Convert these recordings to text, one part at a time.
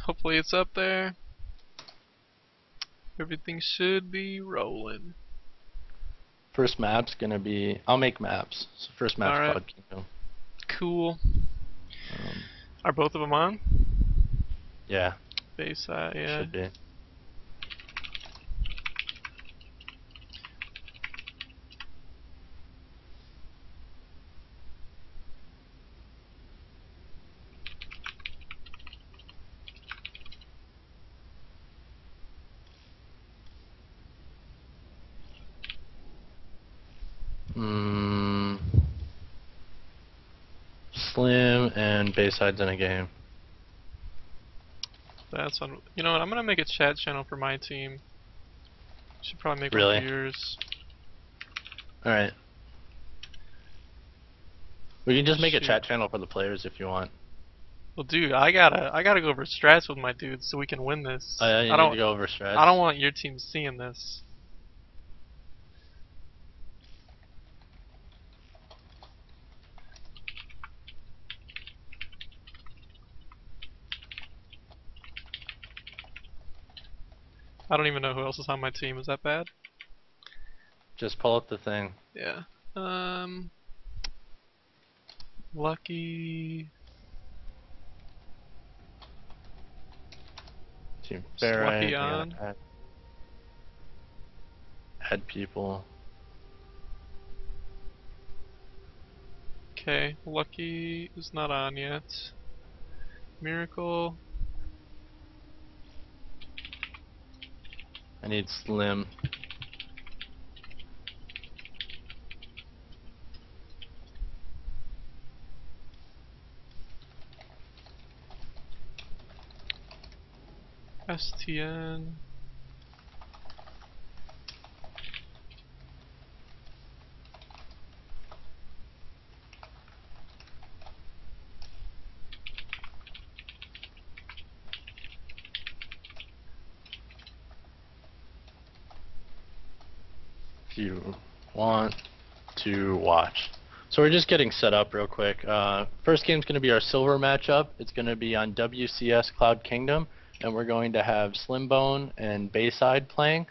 Hopefully it's up there. Everything should be rolling. First map's gonna be. I'll make maps. So first map's Alright. Cloud Kingdom. Cool. Um, Are both of them on? yeah. Base, yeah. Should be. Slim and Bayside's in a game. That's on. You know what? I'm gonna make a chat channel for my team. Should probably make Really? one for yours. Alright. We can just make a chat channel for the players if you want. Well, dude, I gotta go over strats with my dudes so we can win this. Oh yeah, you need to go over strats. I don't want your team seeing this. I don't even know who else is on my team. Is that bad? Just pull up the thing. Yeah. Lucky. Team Lucky Ferrite. on. Add people. Okay, Lucky is not on yet. Miracle. I need Slim. STN. If you want to watch. So we're just getting set up real quick. First game's going to be our silver matchup. It's going to be on WCS Cloud Kingdom, and we're going to have Slimbone and Bayside playing.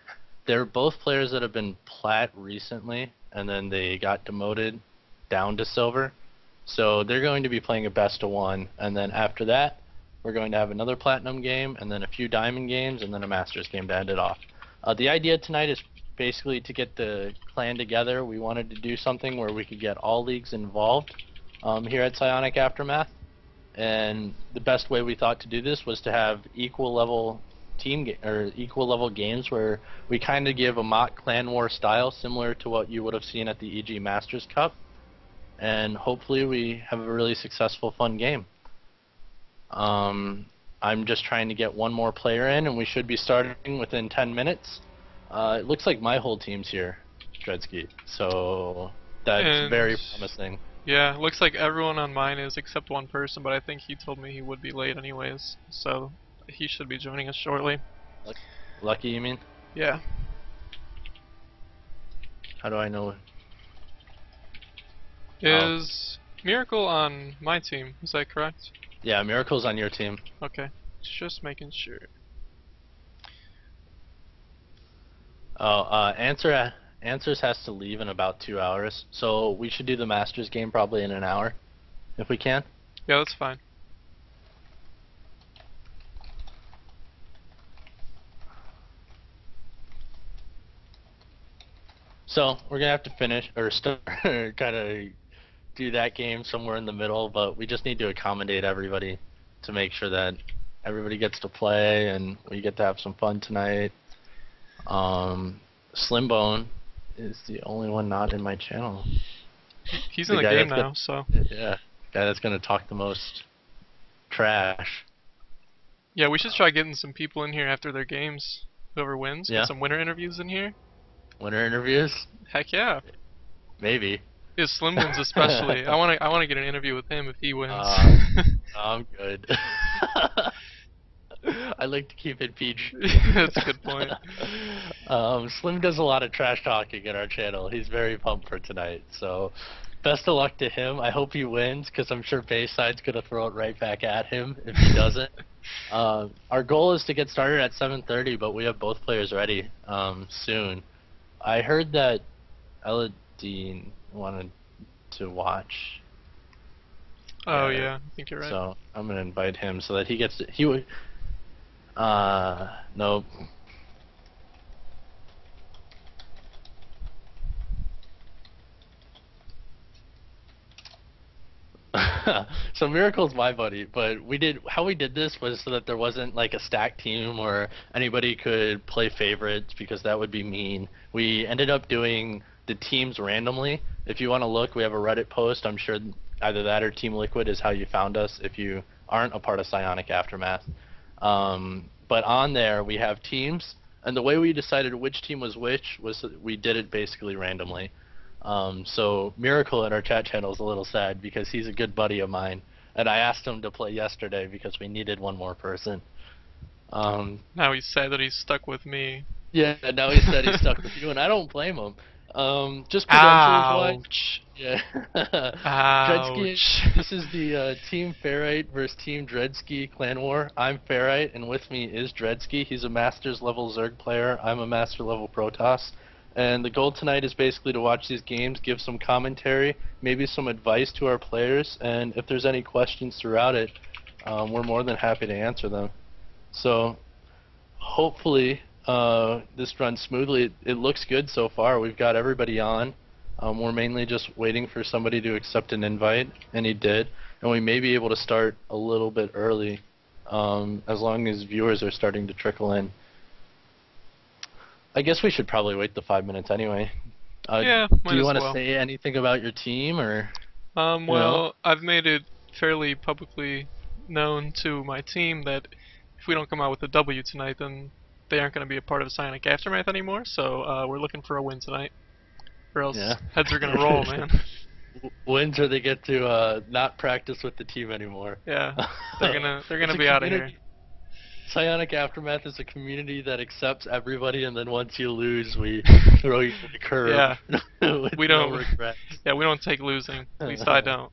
They're both players that have been plat recently, and then they got demoted down to silver. So they're going to be playing a best of one, and then after that, we're going to have another platinum game, and then a few diamond games, and then a masters game to end it off. The idea tonight is basically to get the clan together. We wanted to do something where we could get all leagues involved here at Psionic Aftermath, and the best way we thought to do this was to have equal level games where we kind of give a mock clan war style similar to what you would have seen at the EG Masters Cup, and hopefully we have a really successful, fun game. I'm just trying to get one more player in, and we should be starting within 10 minutes. It looks like my whole team's here, Dreadski, so that's very promising. Yeah, looks like everyone on mine is except one person, but I think he told me he would be late anyways, so he should be joining us shortly. Lucky, you mean? Yeah. How do I know? Is Miracle on my team, is that correct? Yeah, Miracle's on your team. Okay, just making sure. Oh, Answers has to leave in about 2 hours, so we should do the Masters game probably in an hour, if we can. Yeah, that's fine. So we're gonna have to finish or start kind of do that game somewhere in the middle, but we just need to accommodate everybody to make sure that everybody gets to play and we get to have some fun tonight. Slimbone is the only one not in my channel. He's in the game now, so. Yeah, guy that's gonna talk the most trash. Yeah, we should try getting some people in here after their games. Whoever wins, get some winner interviews in here. Winner interviews? Heck yeah. Maybe. Yeah, Slim wins especially. I wanna get an interview with him if he wins. I'm good. I like to keep it PG. That's a good point. Slim does a lot of trash talking in our channel. He's very pumped for tonight, so best of luck to him. I hope he wins because I'm sure Bayside's gonna throw it right back at him if he doesn't. Our goal is to get started at 7:30, but we have both players ready soon. I heard that Eladine wanted to watch. Oh yeah, I think you're right. So I'm gonna invite him so that he gets to, he would. Nope. So Miracle's my buddy, but how we did this was so that there wasn't like a stack team or anybody could play favorites because that would be mean. We ended up doing the teams randomly. If you want to look, we have a Reddit post. I'm sure either that or Team Liquid is how you found us if you aren't a part of Psionic Aftermath. But on there we have teams, and the way we decided which team was which was that we did it basically randomly. So Miracle in our chat channel is a little sad because he's a good buddy of mine, and I asked him to play yesterday because we needed one more person. Now he's sad that he's stuck with me. Yeah, now he said he's stuck with you, and I don't blame him. Just credentials-wise, Ouch. yeah. Dreadski, Ouch. this is the Team Ferrite versus Team Dreadski clan war. I'm Ferrite, and with me is Dreadski. He's a Masters level Zerg player. I'm a Master level Protoss. And the goal tonight is basically to watch these games, give some commentary, maybe some advice to our players, and if there's any questions throughout it, we're more than happy to answer them. So, hopefully, this runs smoothly. It looks good so far. We've got everybody on. We're mainly just waiting for somebody to accept an invite, and he did. And we may be able to start a little bit early, as long as viewers are starting to trickle in. I guess we should probably wait the 5 minutes anyway. Yeah, do you want to say anything about your team, or? Well, I've made it fairly publicly known to my team that if we don't come out with a W tonight, then they aren't going to be a part of Psionic Aftermath anymore. So we're looking for a win tonight, or else heads are going to roll, man. Wins or they get to not practice with the team anymore. Yeah, they're gonna be out of here. Psionic Aftermath is a community that accepts everybody, and then once you lose, we throw you to the curb. Yeah, we don't. No regrets. Yeah, we don't take losing. At least I don't.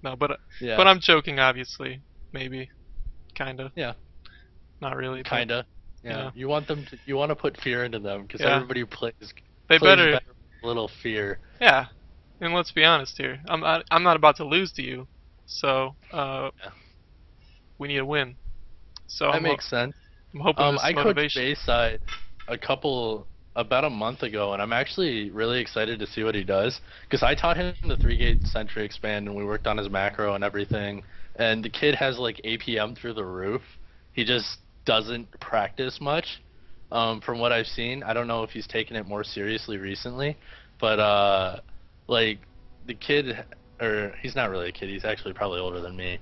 No, but yeah. I'm joking, obviously. Maybe, kinda. Yeah. Not really. Kinda. Yeah. You want them to. You want to put fear into them because everybody plays. They better. With a little fear. Yeah, and let's be honest here. I'm not about to lose to you, so we need a win. So that makes sense. I'm hoping this I coached motivation. Bayside about a month ago, and I'm actually really excited to see what he does because I taught him the 3-gate sentry expand, and we worked on his macro and everything. And the kid has like APM through the roof. He just doesn't practice much. From what I've seen, I don't know if he's taken it more seriously recently, but like the kid. Or he's not really a kid, he's actually probably older than me.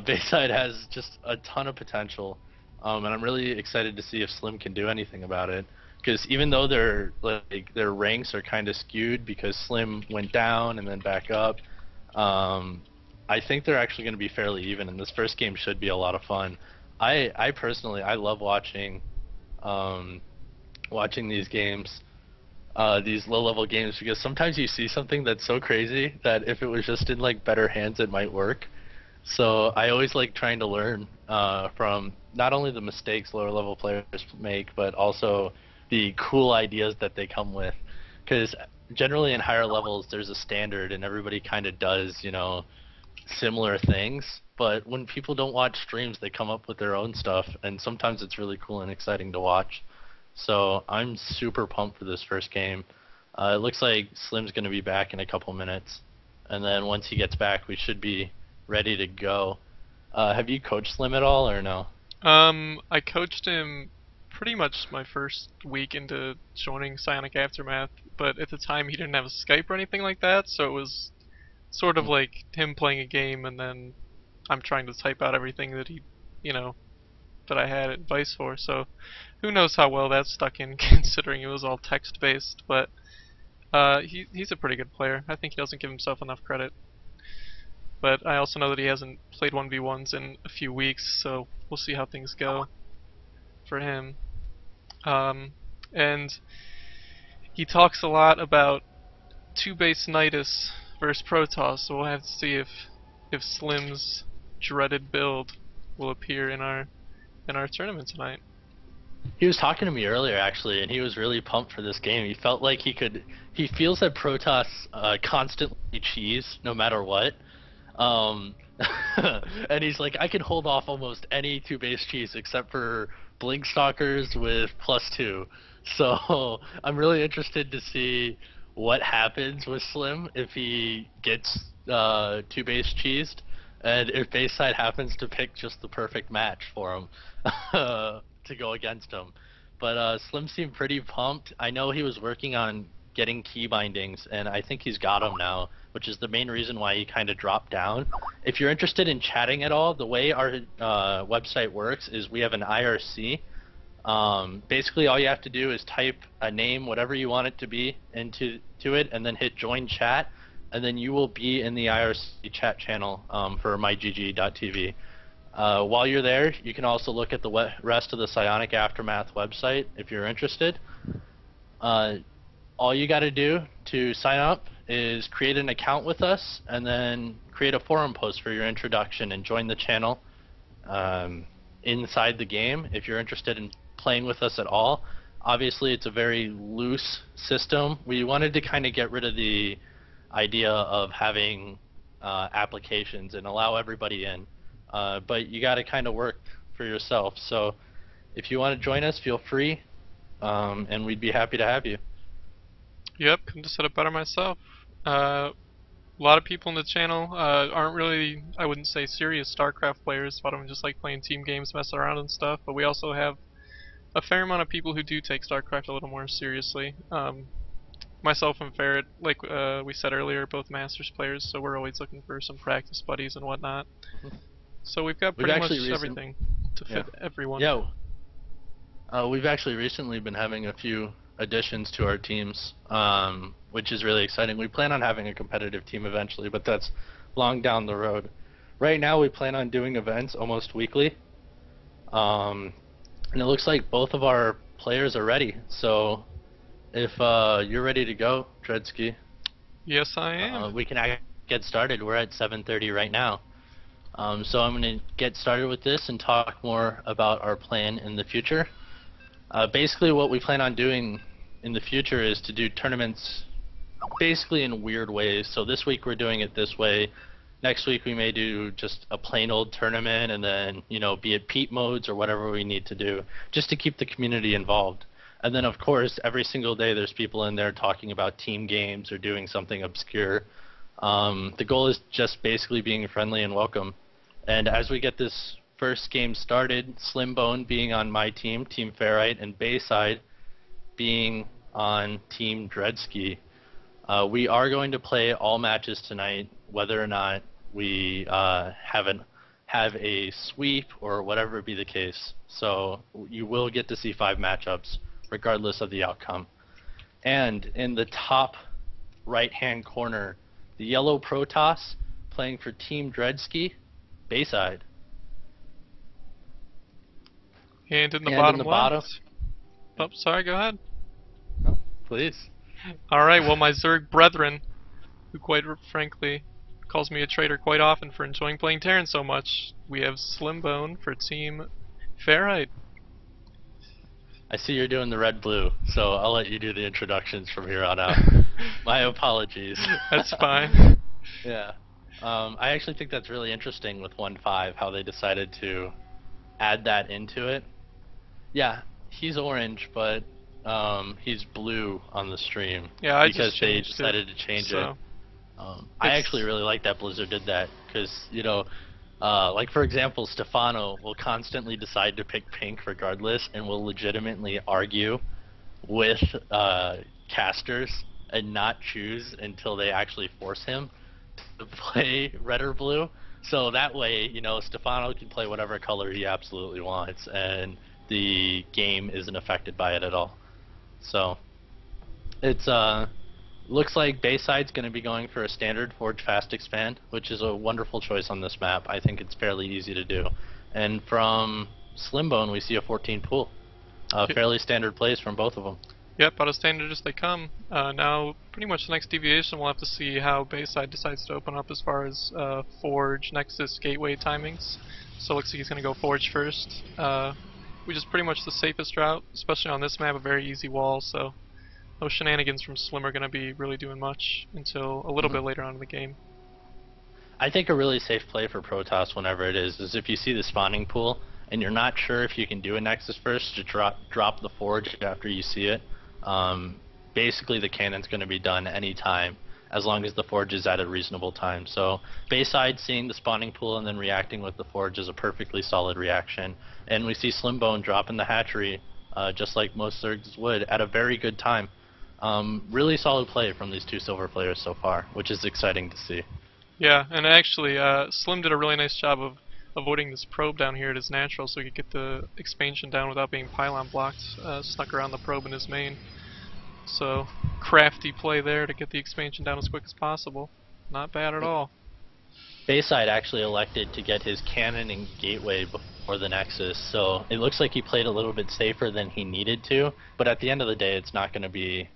Bayside has just a ton of potential, and I'm really excited to see if Slim can do anything about it. Because even though their ranks are kind of skewed because Slim went down and then back up, I think they're actually going to be fairly even, and this first game should be a lot of fun. I personally love watching these games. These low-level games, because sometimes you see something that's so crazy that if it was just in like better hands it might work. So I always like trying to learn from not only the mistakes lower level players make, but also the cool ideas that they come with, because generally in higher levels there's a standard and everybody kind of does, you know, similar things, but when people don't watch streams they come up with their own stuff, and sometimes it's really cool and exciting to watch. So I'm super pumped for this first game. It looks like Slim's going to be back in a couple minutes, and then once he gets back we should be ready to go. Have you coached Slim at all or no? I coached him pretty much my first week into joining Psionic Aftermath, but at the time he didn't have a Skype or anything like that, so it was sort of like him playing a game and then I'm trying to type out everything that he, you know, that I had advice for. So who knows how well that stuck in considering it was all text based, but he's a pretty good player. I think he doesn't give himself enough credit. But I also know that he hasn't played 1v1s in a few weeks, so we'll see how things go for him. And he talks a lot about 2-base Nidus versus Protoss, so we'll have to see if Slim's dreaded build will appear in our tournament tonight. He was talking to me earlier actually, and he was really pumped for this game. He felt like he feels that Protoss constantly cheese no matter what. Um, and he's like, I can hold off almost any 2-base cheese except for Blink Stalkers with +2. So I'm really interested to see what happens with Slim if he gets 2-base cheesed, and if base side happens to pick just the perfect match for him to go against him. But Slim seemed pretty pumped. I know he was working on getting key bindings, and I think he's got them now, which is the main reason why he kind of dropped down. If you're interested in chatting at all, the way our website works is we have an IRC. Basically, all you have to do is type a name, whatever you want it to be, into it, and then hit join chat, and then you will be in the IRC chat channel for mygg.tv. While you're there, you can also look at the rest of the Psionic Aftermath website if you're interested. All you got to do to sign up is create an account with us, and then create a forum post for your introduction and join the channel inside the game if you're interested in playing with us at all. Obviously, it's a very loose system. We wanted to kind of get rid of the idea of having applications and allow everybody in. But you got to kind of work for yourself. So if you want to join us, feel free, and we'd be happy to have you. Yep, couldn't have said it better myself. A lot of people in the channel aren't really, I wouldn't say serious StarCraft players. A lot of them just like playing team games, messing around and stuff. But we also have a fair amount of people who do take StarCraft a little more seriously. Myself and Ferrite, like we said earlier, both Masters players, so we're always looking for some practice buddies and whatnot. So we've got pretty much everything to fit everyone. Yeah. We've actually recently been having a few additions to our teams, which is really exciting. We plan on having a competitive team eventually, but that's long down the road. Right now we plan on doing events almost weekly, and it looks like both of our players are ready. So if you're ready to go, Dreadski, yes I am. we can get started. We're at 7:30 right now. So I'm going to get started with this and talk more about our plan in the future. Basically what we plan on doing in the future is to do tournaments basically in weird ways. So this week we're doing it this way. Next week we may do just a plain old tournament, and then, you know, be it Pete modes or whatever we need to do, just to keep the community involved. And then of course every single day there's people in there talking about team games or doing something obscure. The goal is just basically being friendly and welcome. And as we get this first game started, Slimbone being on my team, Team Ferrite, and Bayside being on Team Dreadski, we are going to play all matches tonight, whether or not we have a sweep or whatever be the case. So you will get to see 5 matchups, regardless of the outcome. And in the top right-hand corner, the yellow Protoss playing for Team Dreadski, Bayside. And in the bottom left. Oh, sorry, go ahead. Oh, please. Alright, well, my Zerg brethren, who quite frankly calls me a traitor quite often for enjoying playing Terran so much, we have Slimbone for Team Ferrite. I see you're doing the red-blue, so I'll let you do the introductions from here on out. My apologies. That's fine. Yeah. I actually think that's really interesting with 1.5, how they decided to add that into it. Yeah, he's orange, but he's blue on the stream. Yeah, because they decided to change it. I actually really like that Blizzard did that, because, you know, like for example, Stefano will constantly decide to pick pink regardless, and will legitimately argue with casters and not choose until they actually force him to play red or blue. So that way, you know, Stefano can play whatever color he absolutely wants, and the game isn't affected by it at all. So it's looks like Bayside's going to be going for a standard Forge Fast Expand, which is a wonderful choice on this map. I think it's fairly easy to do. And from Slimbone, we see a 14 pool. Fairly standard plays from both of them. Yep, out of standard as they come. Now, pretty much the next deviation, we'll have to see how Bayside decides to open up as far as Forge, Nexus, Gateway timings. So it looks like he's going to go Forge first, which is pretty much the safest route, especially on this map, a very easy wall, so no shenanigans from Slim are going to be really doing much until a little Mhm. bit later on in the game. I think a really safe play for Protoss whenever it is if you see the spawning pool and you're not sure if you can do a Nexus first, to drop the Forge after you see it. Um, Basically, the cannon's going to be done anytime as long as the Forge is at a reasonable time. So Bayside seeing the spawning pool and then reacting with the Forge is a perfectly solid reaction. And we see Slimbone dropping the hatchery, just like most Zergs would, at a very good time. Really solid play from these two silver players so far, which is exciting to see. Yeah, and actually, Slim did a really nice job of avoiding this probe down here at his natural so he could get the expansion down without being pylon blocked, snuck around the probe in his main. So, crafty play there to get the expansion down as quick as possible. Not bad at all. Bayside actually elected to get his cannon and gateway before the Nexus, so it looks like he played a little bit safer than he needed to, but at the end of the day, it's not going to be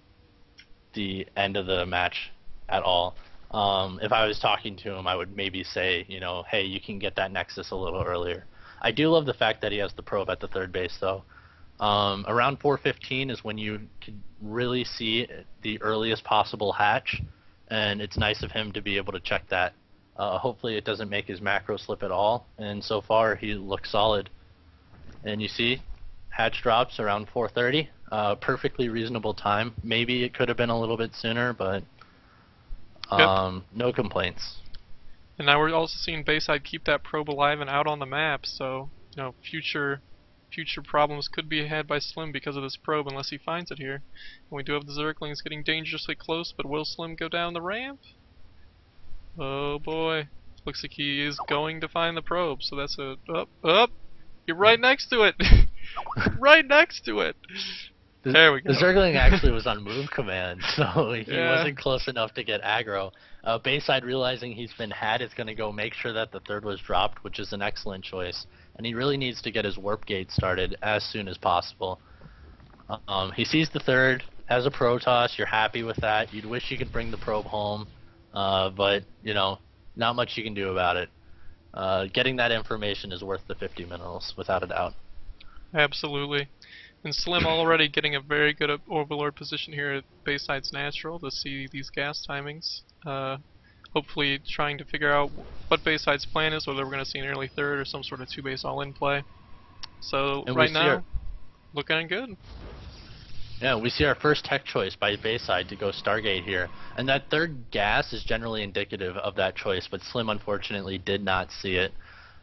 the end of the match at all. If I was talking to him, I would maybe say, you know, hey, you can get that Nexus a little earlier. I do love the fact that he has the probe at the third base, though. Around 4:15 is when you can really see the earliest possible hatch, and it's nice of him to be able to check that. Hopefully it doesn't make his macro slip at all, and so far he looks solid. And you see, hatch drops around 4:30, perfectly reasonable time. Maybe it could have been a little bit sooner, but Yep. no complaints. And now we're also seeing Bayside keep that probe alive and out on the map, so, you know, future problems could be had by Slim because of this probe unless he finds it here. And we do have the Zerglings getting dangerously close, but will Slim go down the ramp? Oh boy. Looks like he is going to find the probe, so that's a up. You're right next to it. Right next to it. There we The go. Zergling actually was on move command, so he Yeah. wasn't close enough to get aggro. Bayside realizing he's been had is going to go make sure that the third was dropped, which is an excellent choice. And he really needs to get his warp gate started as soon as possible. He sees the third as a Protoss. You're happy with that. You'd wish you could bring the probe home, but you know, not much you can do about it. Getting that information is worth the 50 minerals, without a doubt. Absolutely. And Slim already getting a very good Overlord position here at Bayside's Natural to see these gas timings. Hopefully trying to figure out what Bayside's plan is, whether we're going to see an early third or some sort of two-base all-in play. So And right now, looking good. we see our first tech choice by Bayside to go Stargate here. And that third gas is generally indicative of that choice, but Slim unfortunately did not see it.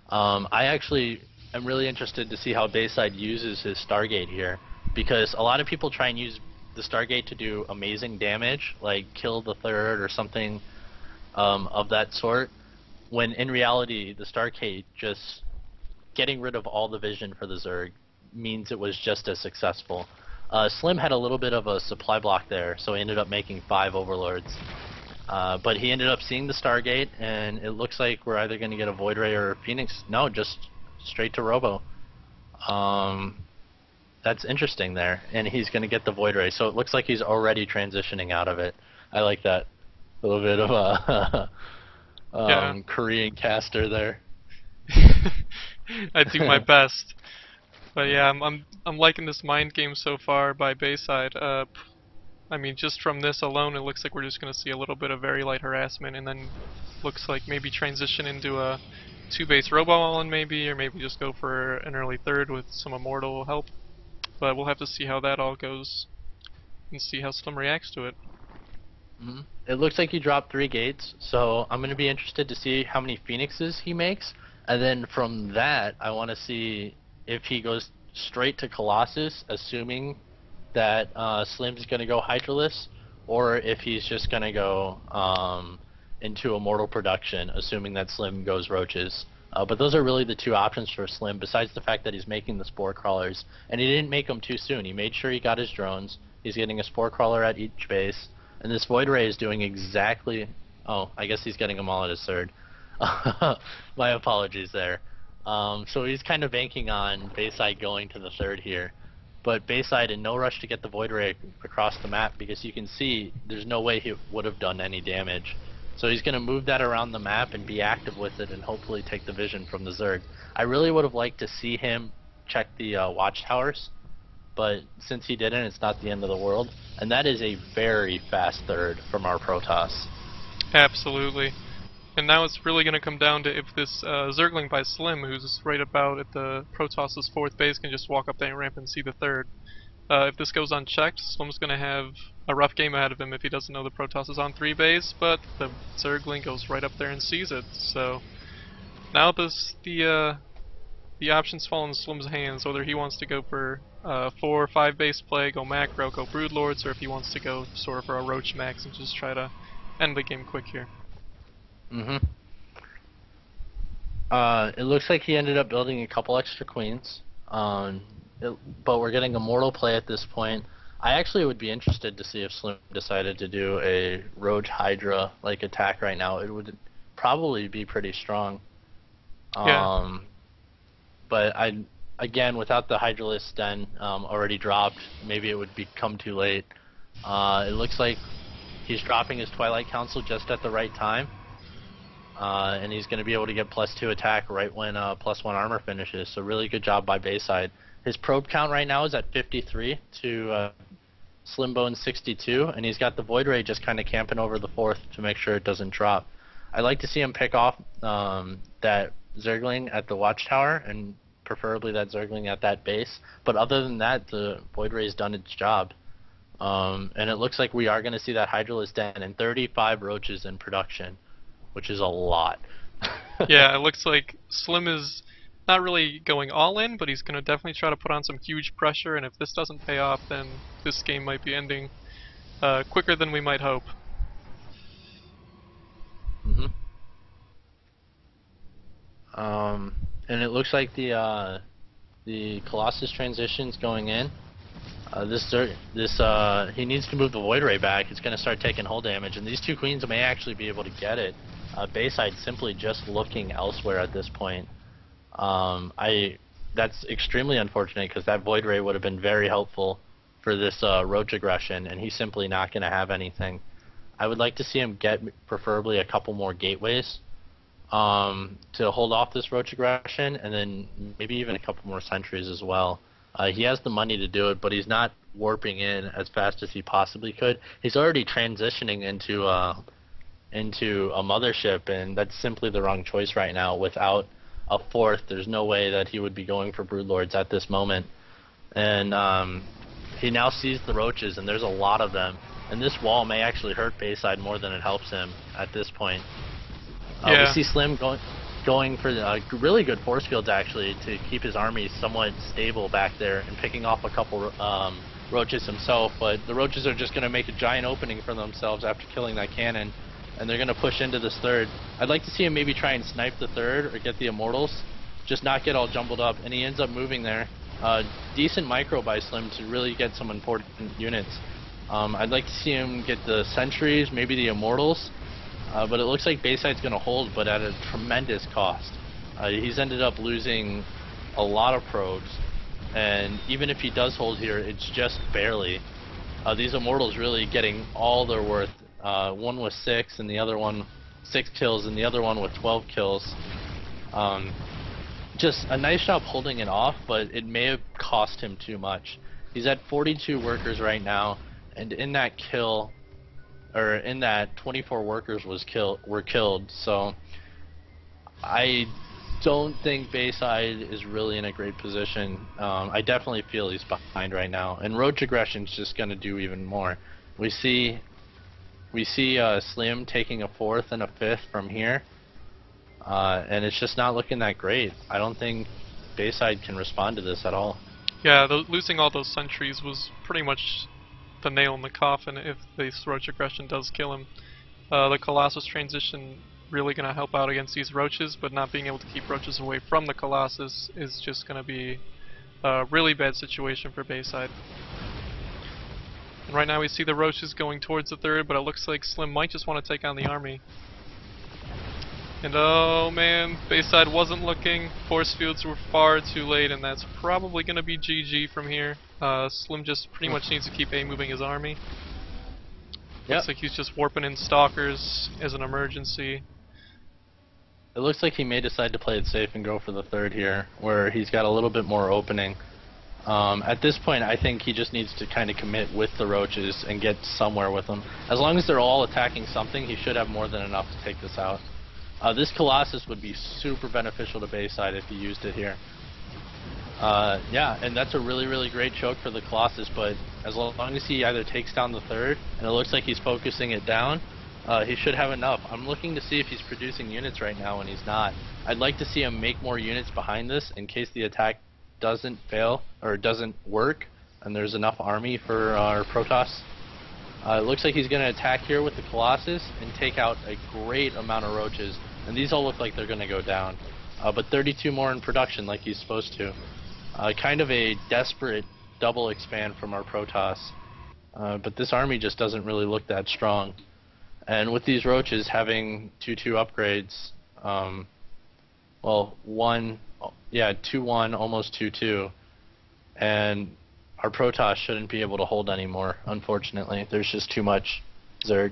I actually am really interested to see how Bayside uses his Stargate here, because a lot of people try and use the Stargate to do amazing damage, like kill the third or something of that sort, when in reality the Stargate just getting rid of all the vision for the Zerg means it was just as successful. Slim had a little bit of a supply block there, so he ended up making 5 Overlords. But he ended up seeing the Stargate, and it looks like we're either going to get a Void Ray or a Phoenix. No, just straight to Robo. That's interesting there, and he's going to get the Void Ray, so it looks like he's already transitioning out of it. I like that. A little bit of a Yeah. Korean caster there. I do my best. But yeah, I'm liking this mind game so far by Bayside. I mean, just from this alone, it looks like we're just going to see a little bit of very light harassment, and then looks like maybe transition into a two-base robo all-in maybe, or maybe just go for an early third with some immortal help. But we'll have to see how that all goes and see how Slim reacts to it. It looks like he dropped 3 gates, so I'm going to be interested to see how many Phoenixes he makes, and then from that, I want to see if he goes straight to Colossus, assuming that Slim's going to go Hydraless, or if he's just going to go into Immortal Production, assuming that Slim goes Roaches. But those are really the 2 options for Slim, besides the fact that he's making the Spore Crawlers. And he didn't make them too soon. He made sure he got his drones. He's getting a Spore Crawler at each base. And this Void Ray is doing exactly... Oh, I guess he's getting them all at his third. My apologies there. So he's kind of banking on Bayside going to the third here. but Bayside in no rush to get the Void Ray across the map because you can see there's no way he would have done any damage. So he's going to move that around the map and be active with it and hopefully take the vision from the Zerg. I really would have liked to see him check the watchtowers, but since he didn't, it's not the end of the world. And that is a very fast third from our Protoss. Absolutely. And now it's really going to come down to if this Zergling by Slim, who's right about at the Protoss's 4th base, can just walk up that ramp and see the 3rd. If this goes unchecked, Slim's going to have a rough game ahead of him if he doesn't know the Protoss is on 3 base, but the Zergling goes right up there and sees it. So now the options fall in Slim's hands, whether he wants to go for 4 or 5 base play, go macro, go Broodlords, or if he wants to go sort of for a Roach Max and just try to end the game quick here. It looks like he ended up building a couple extra queens, but we're getting a mortal play at this point. I actually would be interested to see if Slim decided to do a Roach Hydra like attack right now. It would probably be pretty strong. Yeah. But again, without the Hydralisk Den already dropped, maybe it would become too late. It looks like he's dropping his Twilight Council just at the right time. And he's going to be able to get +2 attack right when +1 armor finishes. So really good job by Bayside. His probe count right now is at 53 to Slimbone's 62, and he's got the Void Ray just kind of camping over the 4th to make sure it doesn't drop. I'd like to see him pick off that Zergling at the Watchtower, and preferably that Zergling at that base. But other than that, the Void Ray's done its job. And it looks like we are going to see that Hydralisk Den and 35 roaches in production, which is a lot. Yeah, it looks like Slim is not really going all in, but he's going to definitely try to put on some huge pressure, and if this doesn't pay off, then this game might be ending quicker than we might hope. And it looks like the Colossus transition's going in. He needs to move the Void Ray back. It's going to start taking hull damage, and these 2 queens may actually be able to get it. Bayside simply just looking elsewhere at this point. That's extremely unfortunate because that Void Ray would have been very helpful for this Roach aggression, and he's simply not going to have anything. I would like to see him get preferably a couple more gateways to hold off this Roach aggression, and then maybe even a couple more sentries as well. He has the money to do it, but he's not warping in as fast as he possibly could. He's already transitioning into a mothership, and that's simply the wrong choice right now. Without a 4th, there's no way that he would be going for Broodlords at this moment. And he now sees the roaches, and there's a lot of them. And this wall may actually hurt Bayside more than it helps him at this point. Yeah. We see Slim going for really good force fields actually to keep his army somewhat stable back there and picking off a couple roaches himself. But the roaches are just going to make a giant opening for themselves after killing that cannon, and they're going to push into this 3rd. I'd like to see him maybe try and snipe the 3rd or get the Immortals, just not get all jumbled up, and he ends up moving there. Decent micro by Slim to really get some important units. I'd like to see him get the Sentries, maybe the Immortals, but it looks like Bayside's going to hold, but at a tremendous cost. He's ended up losing a lot of probes, and even if he does hold here, it's just barely. These Immortals really getting all their worth. One with 6, and the other one 6 kills, and the other one with 12 kills. Just a nice job holding it off, but it may have cost him too much. He's at 42 workers right now, and in that kill, or in that 24 workers were killed. So I don't think Bayside is really in a great position. I definitely feel he's behind right now, and Roach aggression's just going to do even more. We see Slim taking a 4th and a 5th from here, and it's just not looking that great. I don't think Bayside can respond to this at all. Yeah, losing all those sentries was pretty much the nail in the coffin if this Roach aggression does kill him. The Colossus transition really going to help out against these roaches, but not being able to keep roaches away from the Colossus is just going to be a really bad situation for Bayside. And right now we see the roaches going towards the 3rd, but it looks like Slim might just want to take on the army. And oh man, Bayside wasn't looking. Force fields were far too late, and that's probably going to be GG from here. Slim just pretty much needs to keep A-moving his army. Yep. Looks like he's just warping in stalkers as an emergency. It looks like he may decide to play it safe and go for the third here, where he's got a little bit more opening. At this point, I think he just needs to kind of commit with the roaches and get somewhere with them. As long as they're all attacking something, he should have more than enough to take this out. This Colossus would be super beneficial to Bayside if he used it here. Yeah, and that's a really, really great choke for the Colossus, but as long as he either takes down the third, and it looks like he's focusing it down, he should have enough. I'm looking to see if he's producing units right now, and he's not. I'd like to see him make more units behind this in case the attack doesn't fail, or doesn't work, and there's enough army for our Protoss. It looks like he's going to attack here with the Colossus and take out a great amount of roaches, and these all look like they're going to go down. But 32 more in production like he's supposed to. Kind of a desperate double expand from our Protoss. But this army just doesn't really look that strong. And with these roaches having 2-2 upgrades, well, 2-1, almost 2-2, and our Protoss shouldn't be able to hold anymore, unfortunately. There's just too much Zerg.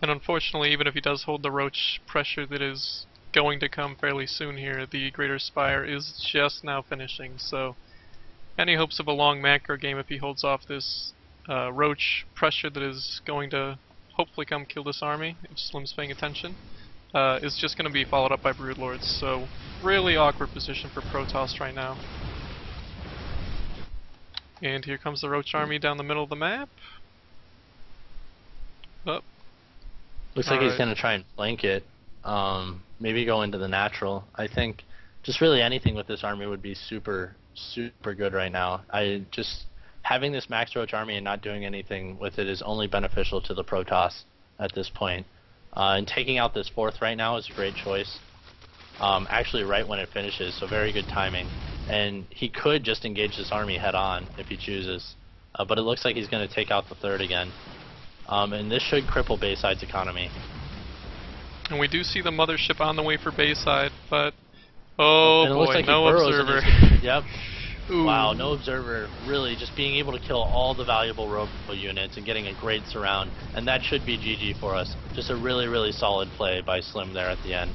And unfortunately, even if he does hold the roach pressure that is going to come fairly soon here, the Greater Spire is just now finishing, so any hopes of a long macro game if he holds off this roach pressure that is going to hopefully come kill this army, if Slim's paying attention, is just going to be followed up by Broodlords, so really awkward position for Protoss right now. And here comes the roach army down the middle of the map. Up. Looks like he's going to try and flank it. Maybe go into the natural. I think just really anything with this army would be super, super good right now. Having this max roach army and not doing anything with it is only beneficial to the Protoss at this point. And taking out this fourth right now is a great choice. Actually right when it finishes, so very good timing. And he could just engage this army head on if he chooses. But it looks like he's going to take out the third again. And this should cripple Bayside's economy. And we do see the mothership on the way for Bayside, but oh boy, like no observer. Yep. Ooh. Wow, no observer. Really, just being able to kill all the valuable robo units and getting a great surround, and that should be GG for us. Just a really, really solid play by Slim there at the end.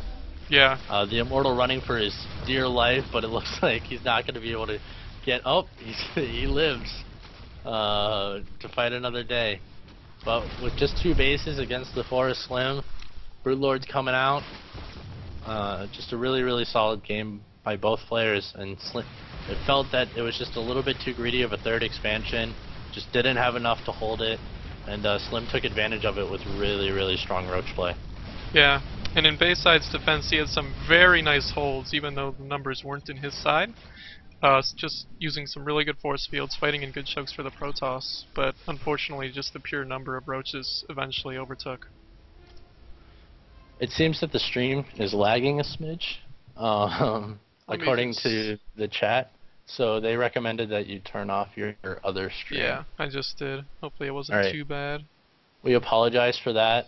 Yeah. The Immortal running for his dear life, but it looks like he's not going to be able to get. Oh, he lives to fight another day. But with just 2 bases against the Forest Slim, Broodlord's coming out. Just a really, really solid game by both players, and Slim. It felt that it was just a little bit too greedy of a third expansion. Just didn't have enough to hold it, and Slim took advantage of it with really, really strong roach play. Yeah, and in Bayside's defense, he had some very nice holds, even though the numbers weren't in his side. Just using some really good force fields, fighting in good chokes for the Protoss, but unfortunately, just the pure number of roaches eventually overtook. It seems that the stream is lagging a smidge, according to the chat. So they recommended that you turn off your other stream. Yeah, I just did. Hopefully it wasn't too bad. We apologize for that.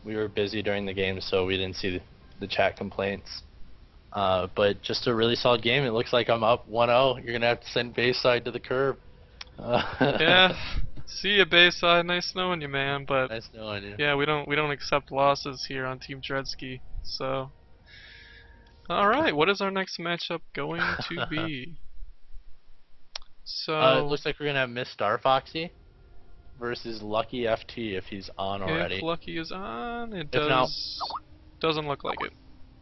We were busy during the game, so we didn't see the chat complaints. But just a really solid game. It looks like I'm up 1-0. You're going to have to send Bayside to the curb. Yeah. See ya, Bayside. Nice knowing you, man. But nice knowing you. Yeah, we don't accept losses here on Team Dreadski. So, all right, what is our next matchup going to be? So it looks like we're gonna have Miss Star Foxy versus Lucky FT if he's on already. If Lucky is on, it doesn't look like it.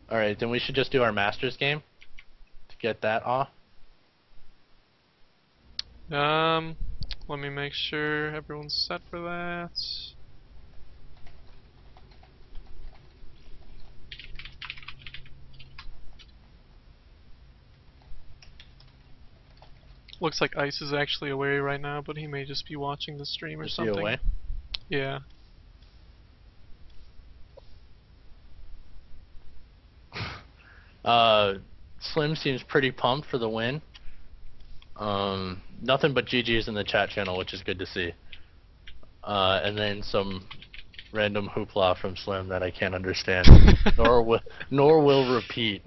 All right, then we should just do our Masters game to get that off. Let me make sure everyone's set for that. Looks like Ice is actually away right now, but he may just be watching the stream or something. Is he away? Yeah. Slim seems pretty pumped for the win. Nothing but GG's in the chat channel, which is good to see. And then some random hoopla from Slim that I can't understand, nor will repeat.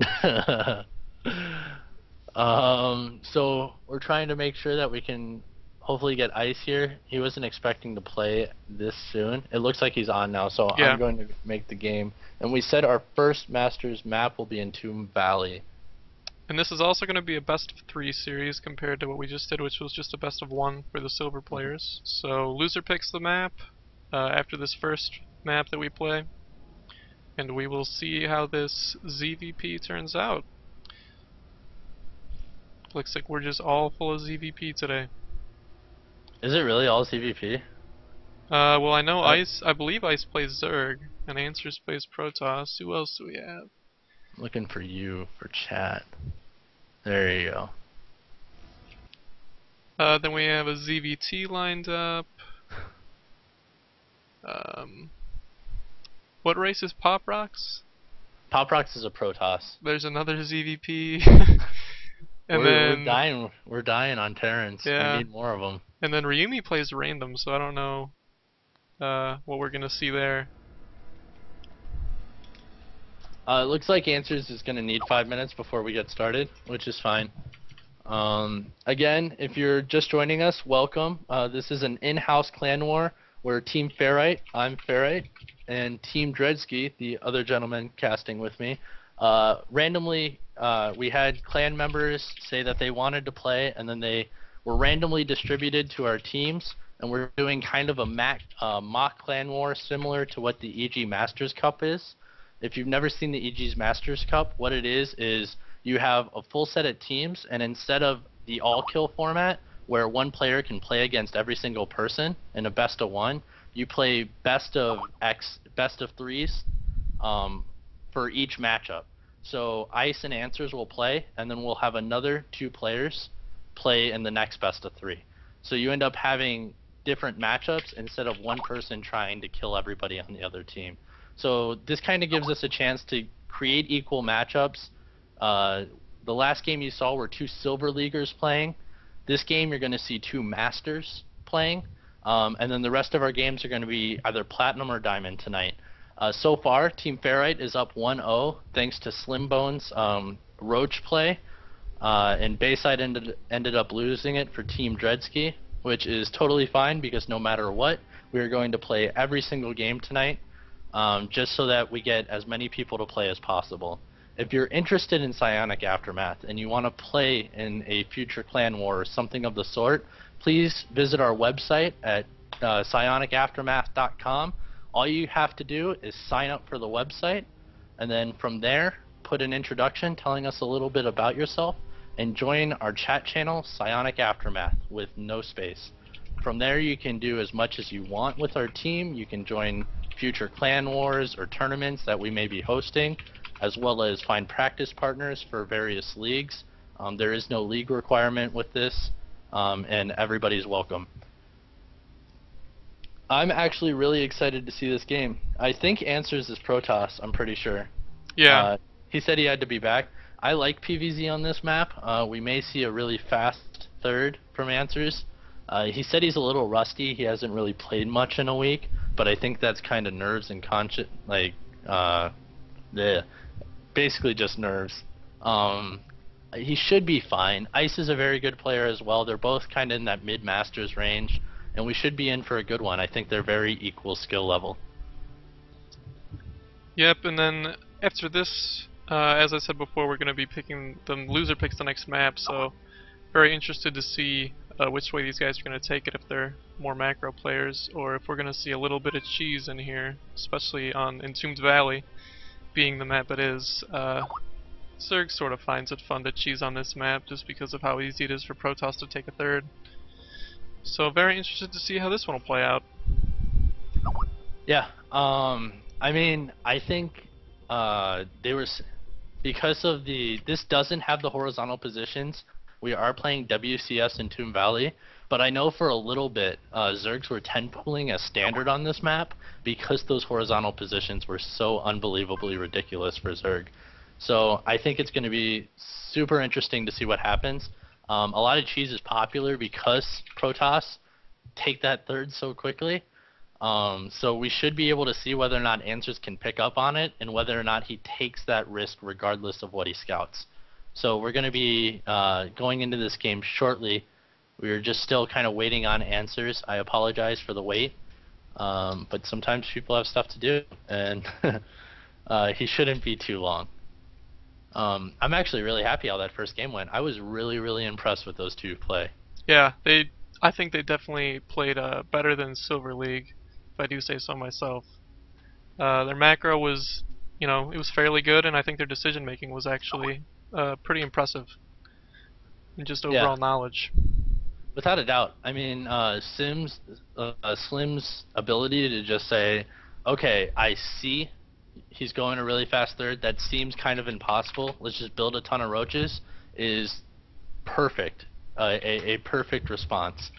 So we're trying to make sure that we can hopefully get Ice here. He wasn't expecting to play this soon. It looks like he's on now, so Yeah. I'm going to make the game. And we said our first Masters map will be in Tomb Valley. And this is also going to be a best of 3 series compared to what we just did, which was just a best of 1 for the silver players. So loser picks the map after this first map that we play, and we will see how this ZVP turns out. Looks like we're just all full of ZVP today. Is it really all CVP? Well, I know Uh, I believe Ice plays Zerg, and Answers plays Protoss. Who else do we have? Looking for you for chat. There you go. Then we have a ZVT lined up. What race is Pop Rocks? Pop Rocks is a Protoss. There's another ZVP. And we're then dying. We're dying on Terrans. Yeah. We need more of them. And then Ryumi plays random, so I don't know what we're gonna see there. It looks like Answers is gonna need 5 minutes before we get started, which is fine. Again, if you're just joining us, welcome. This is an in-house clan war. We're Team Ferrite. I'm Ferrite, and Team Dreadski, the other gentleman casting with me. Randomly, we had clan members say that they wanted to play, and then they were randomly distributed to our teams, and we're doing kind of a mock clan war similar to what the EG Masters Cup is. If you've never seen the EG's Masters Cup, what it is you have a full set of teams, and instead of the all-kill format, where one player can play against every single person in a best of 1, you play best of 3s for each matchup. So Ice and Answers will play, and then we'll have another 2 players play in the next best of 3. So you end up having different matchups instead of one person trying to kill everybody on the other team. So this kind of gives us a chance to create equal matchups. The last game you saw were 2 Silver Leaguers playing. This game you're going to see 2 Masters playing. And then the rest of our games are going to be either Platinum or Diamond tonight. So far, Team Ferrite is up 1-0 thanks to Slimbone's Roach play. And Bayside ended up losing it for Team Dreadski, which is totally fine because no matter what, we are going to play every single game tonight, just so that we get as many people to play as possible. If you're interested in Psionic Aftermath and you want to play in a future clan war or something of the sort, please visit our website at psionicaftermath.com. All you have to do is sign up for the website, and then from there, put an introduction telling us a little bit about yourself, and join our chat channel, Psionic Aftermath, with no space. From there, you can do as much as you want with our team. You can join future clan wars or tournaments that we may be hosting, as well as find practice partners for various leagues. There is no league requirement with this, and everybody's welcome. I'm actually really excited to see this game. I think Answers is Protoss, I'm pretty sure. Yeah. He said he had to be back. I like PVZ on this map. We may see a really fast third from Answers. He said he's a little rusty. He hasn't really played much in a week, but I think that's kind of nerves and basically just nerves. He should be fine. Ice is a very good player as well. They're both kind of in that mid-masters range, and we should be in for a good one. I think they're very equal skill level. Yep, and then after this, as I said before, we're going to be picking the loser picks the next map, so very interested to see which way these guys are going to take it, if they're more macro players, or if we're going to see a little bit of cheese in here, especially on Entombed Valley, being the map it is. Zerg sort of finds it fun to cheese on this map just because of how easy it is for Protoss to take a third. So very interested to see how this one will play out. Yeah, I mean, I think because of this doesn't have the horizontal positions. We are playing WCS in Tomb Valley, but I know for a little bit Zergs were 10 pooling as standard on this map because those horizontal positions were so unbelievably ridiculous for Zerg. So I think it's going to be super interesting to see what happens. A lot of cheese is popular because Protoss take that third so quickly. So we should be able to see whether or not Answers can pick up on it and whether or not he takes that risk regardless of what he scouts. So we're going to be going into this game shortly. We're just still kind of waiting on Answers. I apologize for the wait, but sometimes people have stuff to do, and he shouldn't be too long. I'm actually really happy how that first game went. I was really, really impressed with those two play. Yeah, I think they definitely played better than Silver League, if I do say so myself. Their macro was, it was fairly good, and I think their decision making was actually pretty impressive, and just Yeah, overall knowledge. without a doubt. I mean, Slim's ability to just say, okay, I see he's going a really fast third. That seems kind of impossible. Let's just build a ton of roaches. Is perfect. A perfect response.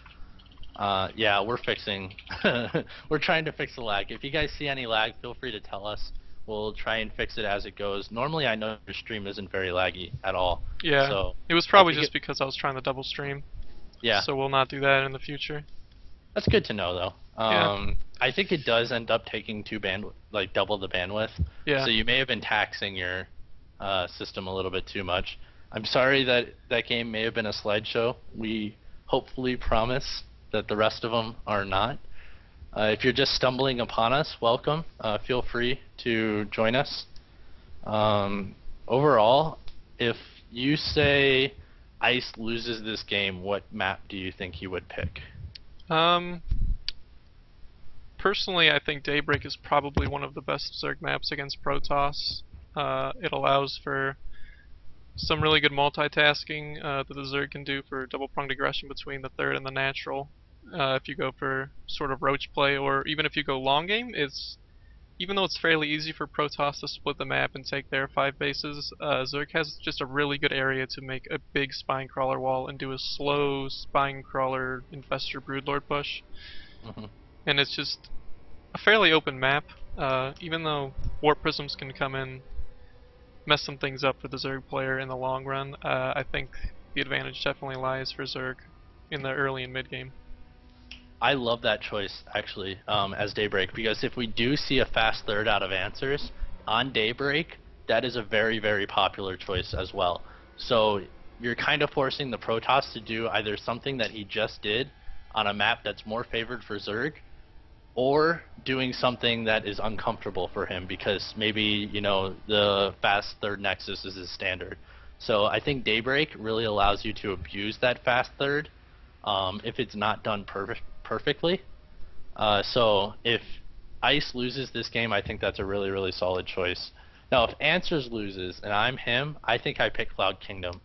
Yeah, we're fixing. We're trying to fix the lag. If you guys see any lag, feel free to tell us. We'll try and fix it as it goes. Normally, I know your stream isn't very laggy at all. Yeah, So it was I probably think just because I was trying to double stream, yeah, so we'll not do that in the future. that's good to know though. Yeah, I think it does end up taking like double the bandwidth. yeah. So you may have been taxing your system a little bit too much. I'm sorry that that game may have been a slideshow. We hopefully promise that the rest of them are not. If you're just stumbling upon us, welcome. Feel free to join us. Overall, if you say Ice loses this game, what map do you think he would pick? Um, Personally, I think Daybreak is probably one of the best Zerg maps against Protoss. It allows for some really good multitasking that the Zerg can do for double pronged aggression between the third and the natural. If you go for sort of roach play, or even if you go long game, even though it's fairly easy for Protoss to split the map and take their 5 bases, Zerg has just a really good area to make a big spine crawler wall and do a slow spine crawler infestor broodlord push. Hmm. And it's just a fairly open map, even though warp prisms can come in, mess some things up for the Zerg player in the long run. I think the advantage definitely lies for Zerg in the early and mid game. I love that choice actually as Daybreak, because if we do see a fast third out of Answers on Daybreak, that is a very, very popular choice as well. So you're kind of forcing the Protoss to do either something that he just did on a map that's more favored for Zerg, or doing something that is uncomfortable for him because maybe, the fast third nexus is his standard. So I think Daybreak really allows you to abuse that fast third if it's not done perfectly. So if Ice loses this game, I think that's a really, really solid choice. Now, if Answers loses and I'm him, I think I pick Cloud Kingdom.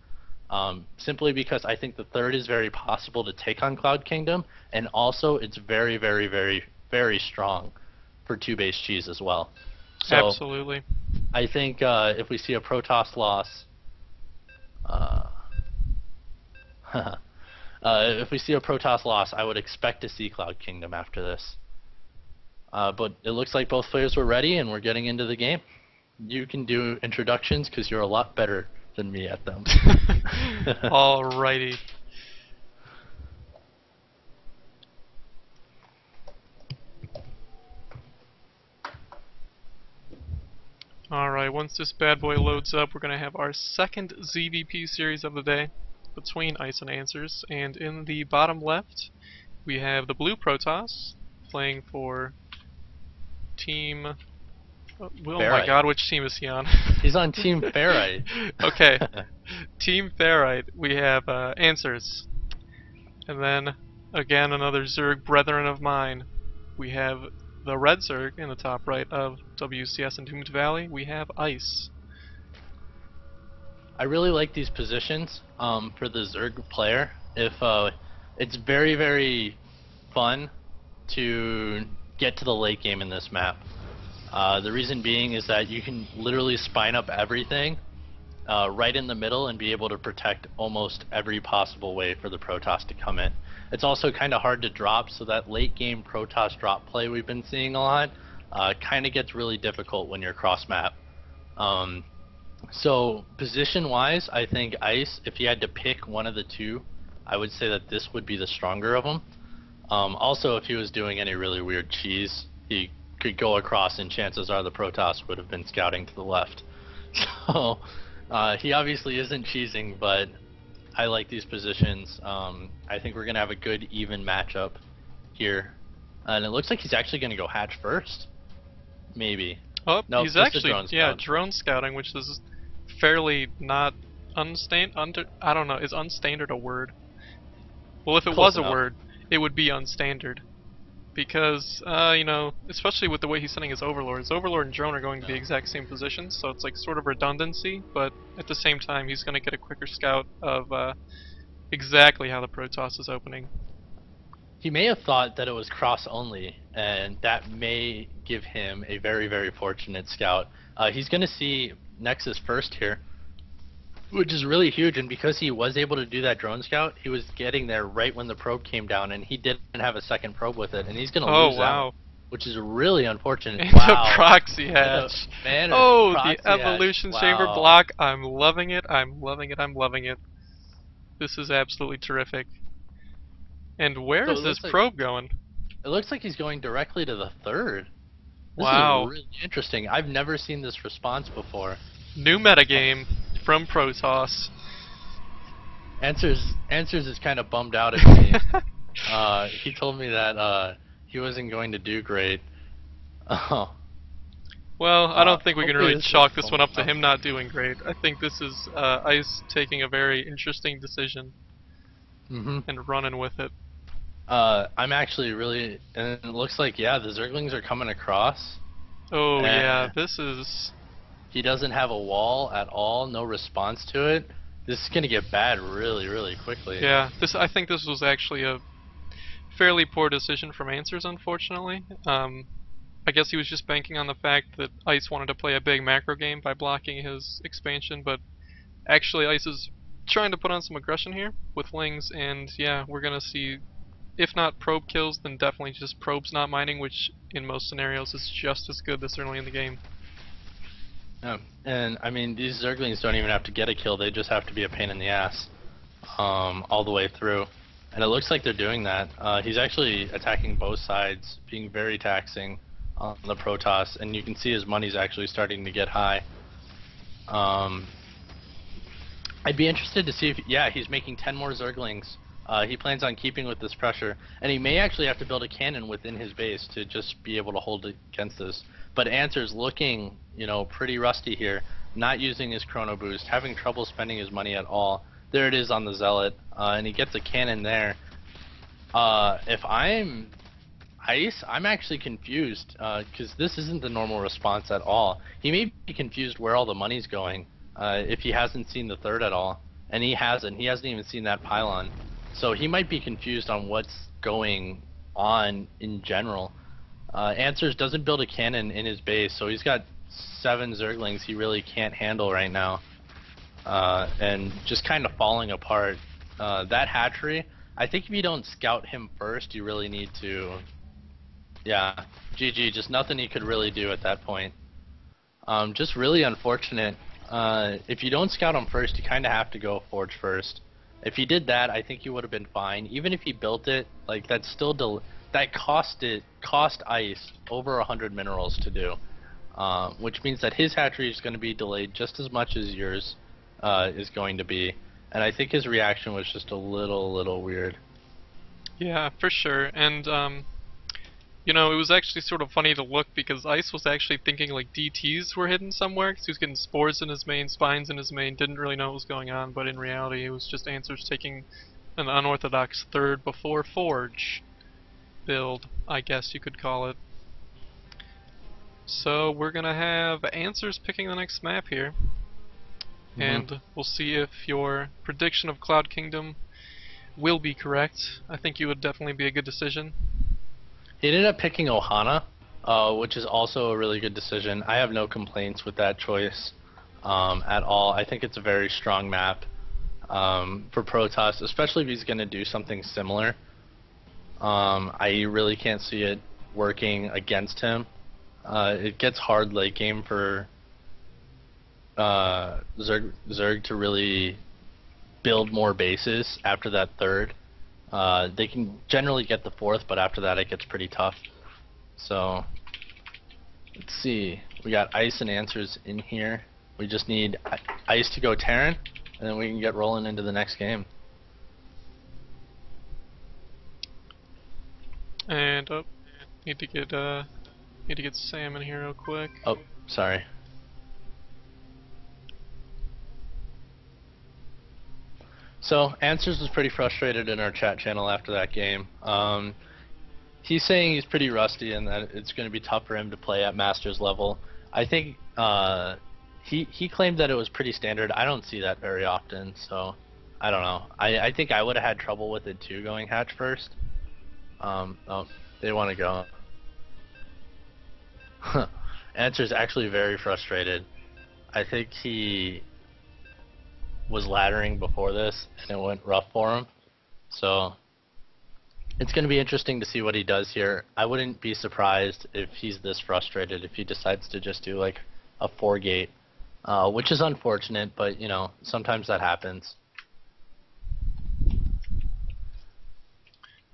Simply because I think the third is very possible to take on Cloud Kingdom, and also it's very, very, very, very strong for 2-base cheese as well. So Absolutely. I think if we see a Protoss loss, if we see a Protoss loss, I would expect to see Cloud Kingdom after this. But it looks like both players were ready, and we're getting into the game. You can do introductions because you're a lot better than me at them. Alrighty. Alright, once this bad boy loads up, we're going to have our second ZVP series of the day between Ice and Answers. And in the bottom left, we have the blue Protoss playing for Team... Oh my god, which team is he on? He's on Team Ferrite. Okay. Team Ferrite, we have Answers. And then, again, another Zerg brethren of mine. We have the red Zerg in the top right of WCS and Doomed Valley. We have Ice. I really like these positions for the Zerg player. If it's very, very fun to get to the late game in this map. The reason being is that you can literally spine up everything right in the middle and be able to protect almost every possible way for the Protoss to come in. It's also kind of hard to drop, so that late game Protoss drop play we've been seeing a lot kind of gets really difficult when you're cross map. So position wise, I think Ice, if you had to pick one of the two, I would say that this would be the stronger of them. Also, if he was doing any really weird cheese, he could go across, and chances are the Protoss would have been scouting to the left. So he obviously isn't cheesing, but I like these positions. I think we're gonna have a good even matchup here, and it looks like he's actually gonna go hatch first. Maybe. Oh, Nope, he's just a actually, drone yeah, scout. drone scouting, which is fairly not I don't know, is unstandard a word? Well, if it Close was a enough. word, it would be unstandard. Because, you know, especially with the way he's sending his Overlord and Drone are going to the Yeah. exact same positions, so it's like sort of redundancy, but at the same time, he's going to get a quicker scout of exactly how the Protoss is opening. He may have thought that it was cross only, and that may give him a very, very fortunate scout. He's going to see Nexus first here, which is really huge, and because he was able to do that drone scout, he was getting there right when the probe came down, and he didn't have a second probe with it, and he's going to Oh, lose that one, wow. which is really unfortunate. And a Wow. proxy And a hatch. manner Oh, the proxy hatch. evolution chamber Wow. block. I'm loving it. I'm loving it. I'm loving it. This is absolutely terrific. And where So is this probe going? it looks like he's going directly to the third. This is Wow. really interesting. I've never seen this response before. New metagame from Protoss. Answers is kind of bummed out at me. He told me that he wasn't going to do great. Oh, Well, I don't think we can hopefully really this chalk is this one up to fun. him not doing great. I think this is Ice taking a very interesting decision Mhm. and running with it. I'm actually really, and it looks like yeah, the Zerglings are coming across, Oh yeah, and this is he doesn't have a wall at all, no response to it. This is gonna get bad really, really quickly. yeah. I think this was actually a fairly poor decision from Answers, unfortunately. I guess he was just banking on the fact that Ice wanted to play a big macro game by blocking his expansion, but actually Ice is trying to put on some aggression here with Lings, and yeah, we're gonna see, if not probe kills, then definitely just probes not mining, which in most scenarios is just as good this early in the game. Yeah. And I mean, these Zerglings don't even have to get a kill; they just have to be a pain in the ass, all the way through. And it looks like they're doing that. He's actually attacking both sides, being very taxing on the Protoss, and you can see his money's actually starting to get high. Um, I'd be interested to see if, yeah, he's making 10 more Zerglings. He plans on keeping with this pressure, and he may actually have to build a cannon within his base to just be able to hold against this. But Answer's looking, you know, pretty rusty here, not using his Chrono Boost, having trouble spending his money at all. There it is on the Zealot, and he gets a cannon there. If I'm Ice, I'm actually confused, because this isn't the normal response at all. He may be confused where all the money's going, if he hasn't seen the third at all. And he hasn't. He hasn't even seen that pylon. So he might be confused on what's going on in general. Answers doesn't build a cannon in his base, so he's got 7 Zerglings he really can't handle right now. And just kind of falling apart. That hatchery, I think if you don't scout him first, you really need to... Yeah, GG, just nothing he could really do at that point. Just really unfortunate. If you don't scout him first, you kind of have to go Forge first. If he did that, I think he would have been fine. Even if he built it, like that's still that cost Ice over 100 minerals to do, which means that his hatchery is going to be delayed just as much as yours is going to be. And I think his reaction was just a little weird. Yeah, for sure. And you know, it was actually sort of funny to look because Ice was actually thinking like DTs were hidden somewhere because he was getting spores in his main, spines in his main, didn't really know what was going on, but in reality it was just Answers taking an unorthodox third before Forge build, I guess you could call it. So we're gonna have Answers picking the next map here, and we'll see if your prediction of Cloud Kingdom will be correct. I think you would definitely be a good decision. He ended up picking Ohana, which is also a really good decision. I have no complaints with that choice at all. I think it's a very strong map for Protoss, especially if he's going to do something similar. I really can't see it working against him. It gets hard late game for Zerg to really build more bases after that third. They can generally get the fourth, but after that it gets pretty tough. So let's see. We got ice and answers in here. We just need ice to go Terran, and then we can get rolling into the next game. And need to get Sam in here real quick. Oh, sorry. So Answers was pretty frustrated in our chat channel after that game. He's saying he's pretty rusty and that it's going to be tough for him to play at Masters level. I think he claimed that it was pretty standard. I don't see that very often, so I don't know. I think I would have had trouble with it too, going hatch first. Oh, they want to go. Answer's actually very frustrated. I think he was laddering before this and it went rough for him. So it's going to be interesting to see what he does here. I wouldn't be surprised if he's this frustrated if he decides to just do like a 4-gate, which is unfortunate, but you know, sometimes that happens.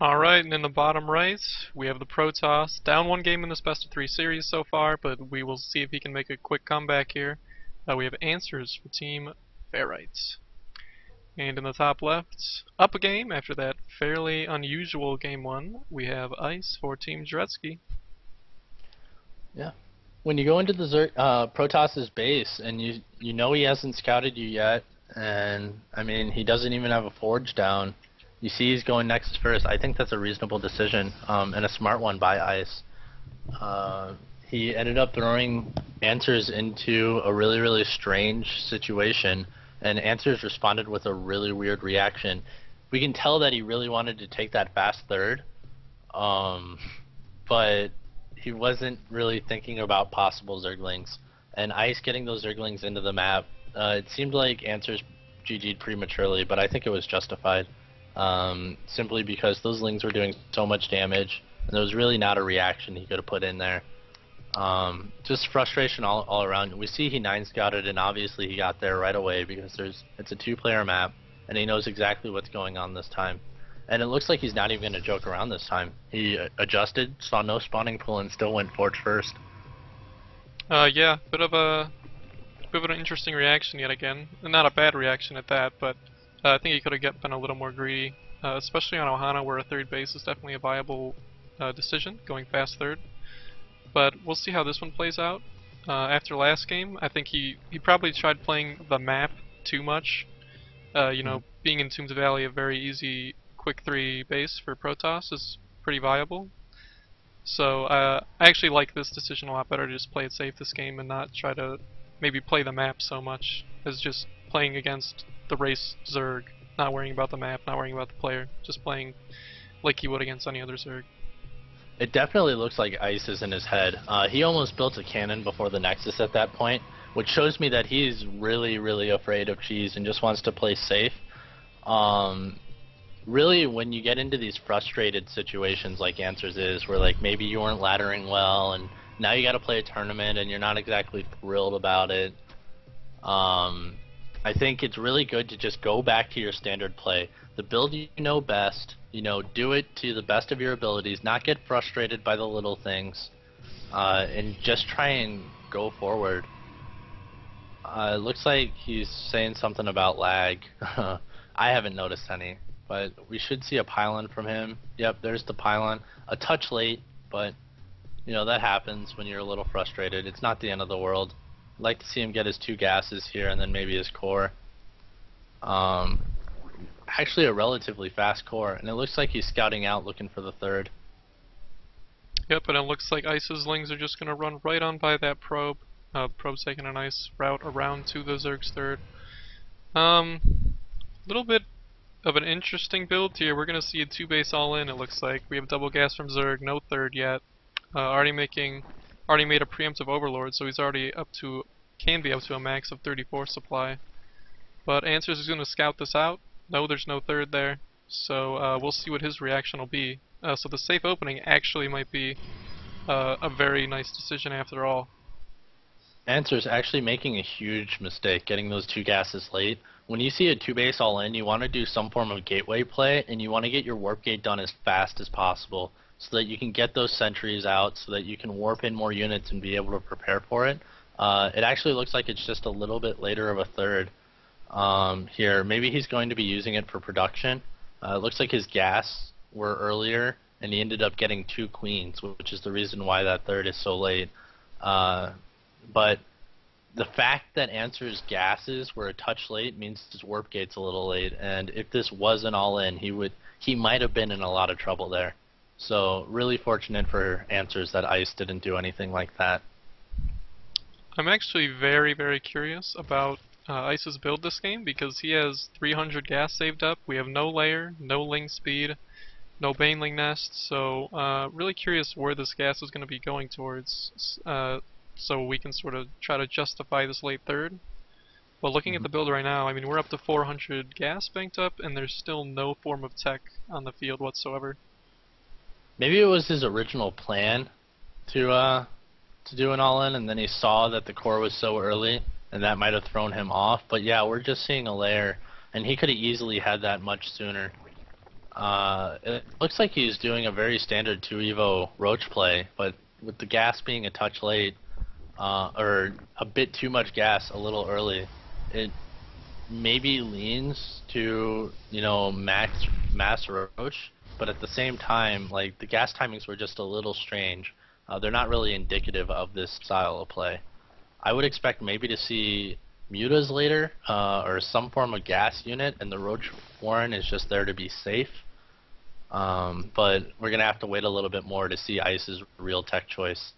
Alright, and in the bottom right, we have the Protoss. Down 1 game in this best of 3 series so far, but we will see if he can make a quick comeback here. We have answers for Team Ferrite. And in the top left, up a game after that fairly unusual game 1, we have ice for Team Dreadski. Yeah. When you go into the Protoss's base and you know he hasn't scouted you yet, and I mean he doesn't even have a forge down. You see he's going Nexus first. I think that's a reasonable decision and a smart one by Ice. He ended up throwing Answers into a really strange situation, and Answers responded with a really weird reaction. We can tell that he really wanted to take that fast third, but he wasn't really thinking about possible Zerglings. And Ice getting those Zerglings into the map, it seemed like Answers GG'd prematurely, but I think it was justified. Simply because those Lings were doing so much damage, and there was really not a reaction he could have put in there. Just frustration all around. We see he 9-scouted, and obviously he got there right away because it's a 2-player map, and he knows exactly what's going on this time. And it looks like he's not even going to joke around this time. He adjusted, saw no spawning pool, and still went forge first. Yeah, bit of an interesting reaction yet again. Not a bad reaction at that, but I think he could have been a little more greedy, especially on Ohana, where a third base is definitely a viable decision, going fast third. But we'll see how this one plays out. After last game, I think he probably tried playing the map too much. You know, being in Tombs Valley, a very easy quick 3 base for Protoss is pretty viable. So I actually like this decision a lot better, to just play it safe this game and not try to maybe play the map so much as just playing against the race Zerg, not worrying about the map, not worrying about the player, just playing like you would against any other Zerg. It definitely looks like Ice is in his head. He almost built a cannon before the Nexus at that point, which shows me that he's really afraid of cheese and just wants to play safe. Really, when you get into these frustrated situations like Answers is, where like maybe you weren't laddering well and now you got to play a tournament and you're not exactly thrilled about it, I think it's really good to just go back to your standard play. The build you know best, you know, do it to the best of your abilities, not get frustrated by the little things, and just try and go forward. It looks like he's saying something about lag. I haven't noticed any, but we should see a pylon from him. Yep, there's the pylon. A touch late, but you know, that happens when you're a little frustrated. It's not the end of the world. I'd like to see him get his 2 gases here and then maybe his core. Actually a relatively fast core, and it looks like he's scouting out looking for the 3rd. Yep, and it looks like Ice's Lings are just going to run right on by that probe. Probe's taking a nice route around to the Zerg's 3rd. Little bit of an interesting build here. We're going to see a 2-base all-in, it looks like. We have double gas from Zerg, no 3rd yet. Already made a preemptive overlord, so he's already can be up to a max of 34 supply. But Answers is going to scout this out. No, there's no 3rd there, so we'll see what his reaction will be. So the safe opening actually might be a very nice decision after all. Answers actually making a huge mistake getting those 2 gases late. when you see a 2-base all in, you want to do some form of gateway play, and you want to get your warp gate done as fast as possible so that you can get those sentries out so that you can warp in more units and be able to prepare for it. It actually looks like it's just a little bit later of a third here. Maybe he's going to be using it for production. It looks like his gas were earlier, and he ended up getting 2 queens, which is the reason why that third is so late. But the fact that Answer's gases were a touch late means his warp gate's a little late, and if this wasn't all in, he might have been in a lot of trouble there. So really fortunate for Answers that Ice didn't do anything like that. I'm actually very, very curious about Ice's build this game because he has 300 gas saved up. We have no layer, no ling speed, no baneling nest, so really curious where this gas is going to be going towards. So we can sort of try to justify this late third. But looking at the build right now, I mean, we're up to 400 gas banked up, and there's still no form of tech on the field whatsoever. Maybe it was his original plan to do an all-in, and then he saw that the core was so early, and that might have thrown him off. But yeah, we're just seeing a layer, and he could have easily had that much sooner. It looks like he's doing a very standard 2 Evo Roach play, but with the gas being a touch late, or a bit too much gas a little early, it maybe leans to, you know, mass Roach, but at the same time, like, the gas timings were just a little strange. They're not really indicative of this style of play. I would expect maybe to see mutas later, or some form of gas unit, and the Roach Warren is just there to be safe. But we're gonna have to wait a little bit more to see Ice's real tech choice.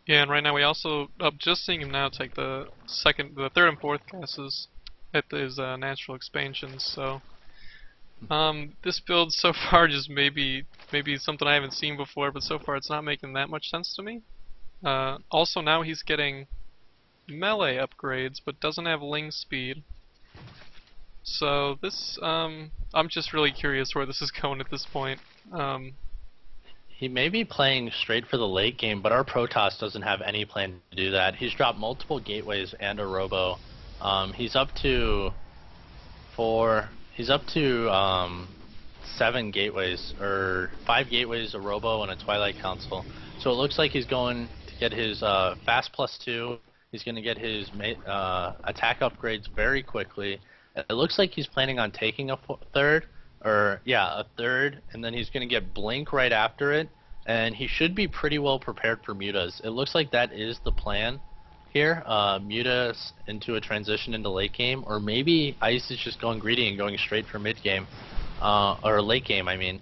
Yeah, and right now we also, just seeing him now take the third and fourth gases at his natural expansions, so this build so far just maybe something I haven't seen before, but so far it's not making that much sense to me. Also now he's getting melee upgrades, but doesn't have ling speed. So this, I'm just really curious where this is going at this point. He may be playing straight for the late game, but our Protoss doesn't have any plan to do that. He's dropped multiple gateways and a robo. He's up to 7 gateways, or 5 gateways, a robo, and a Twilight Council. So it looks like he's going to get his fast +2. He's going to get his attack upgrades very quickly. It looks like he's planning on taking a third, and then he's going to get Blink right after it, and he should be pretty well prepared for mutas. It looks like that is the plan here, mutas into a transition into late game, or maybe Ice is just going greedy and going straight for mid game, or late game, I mean.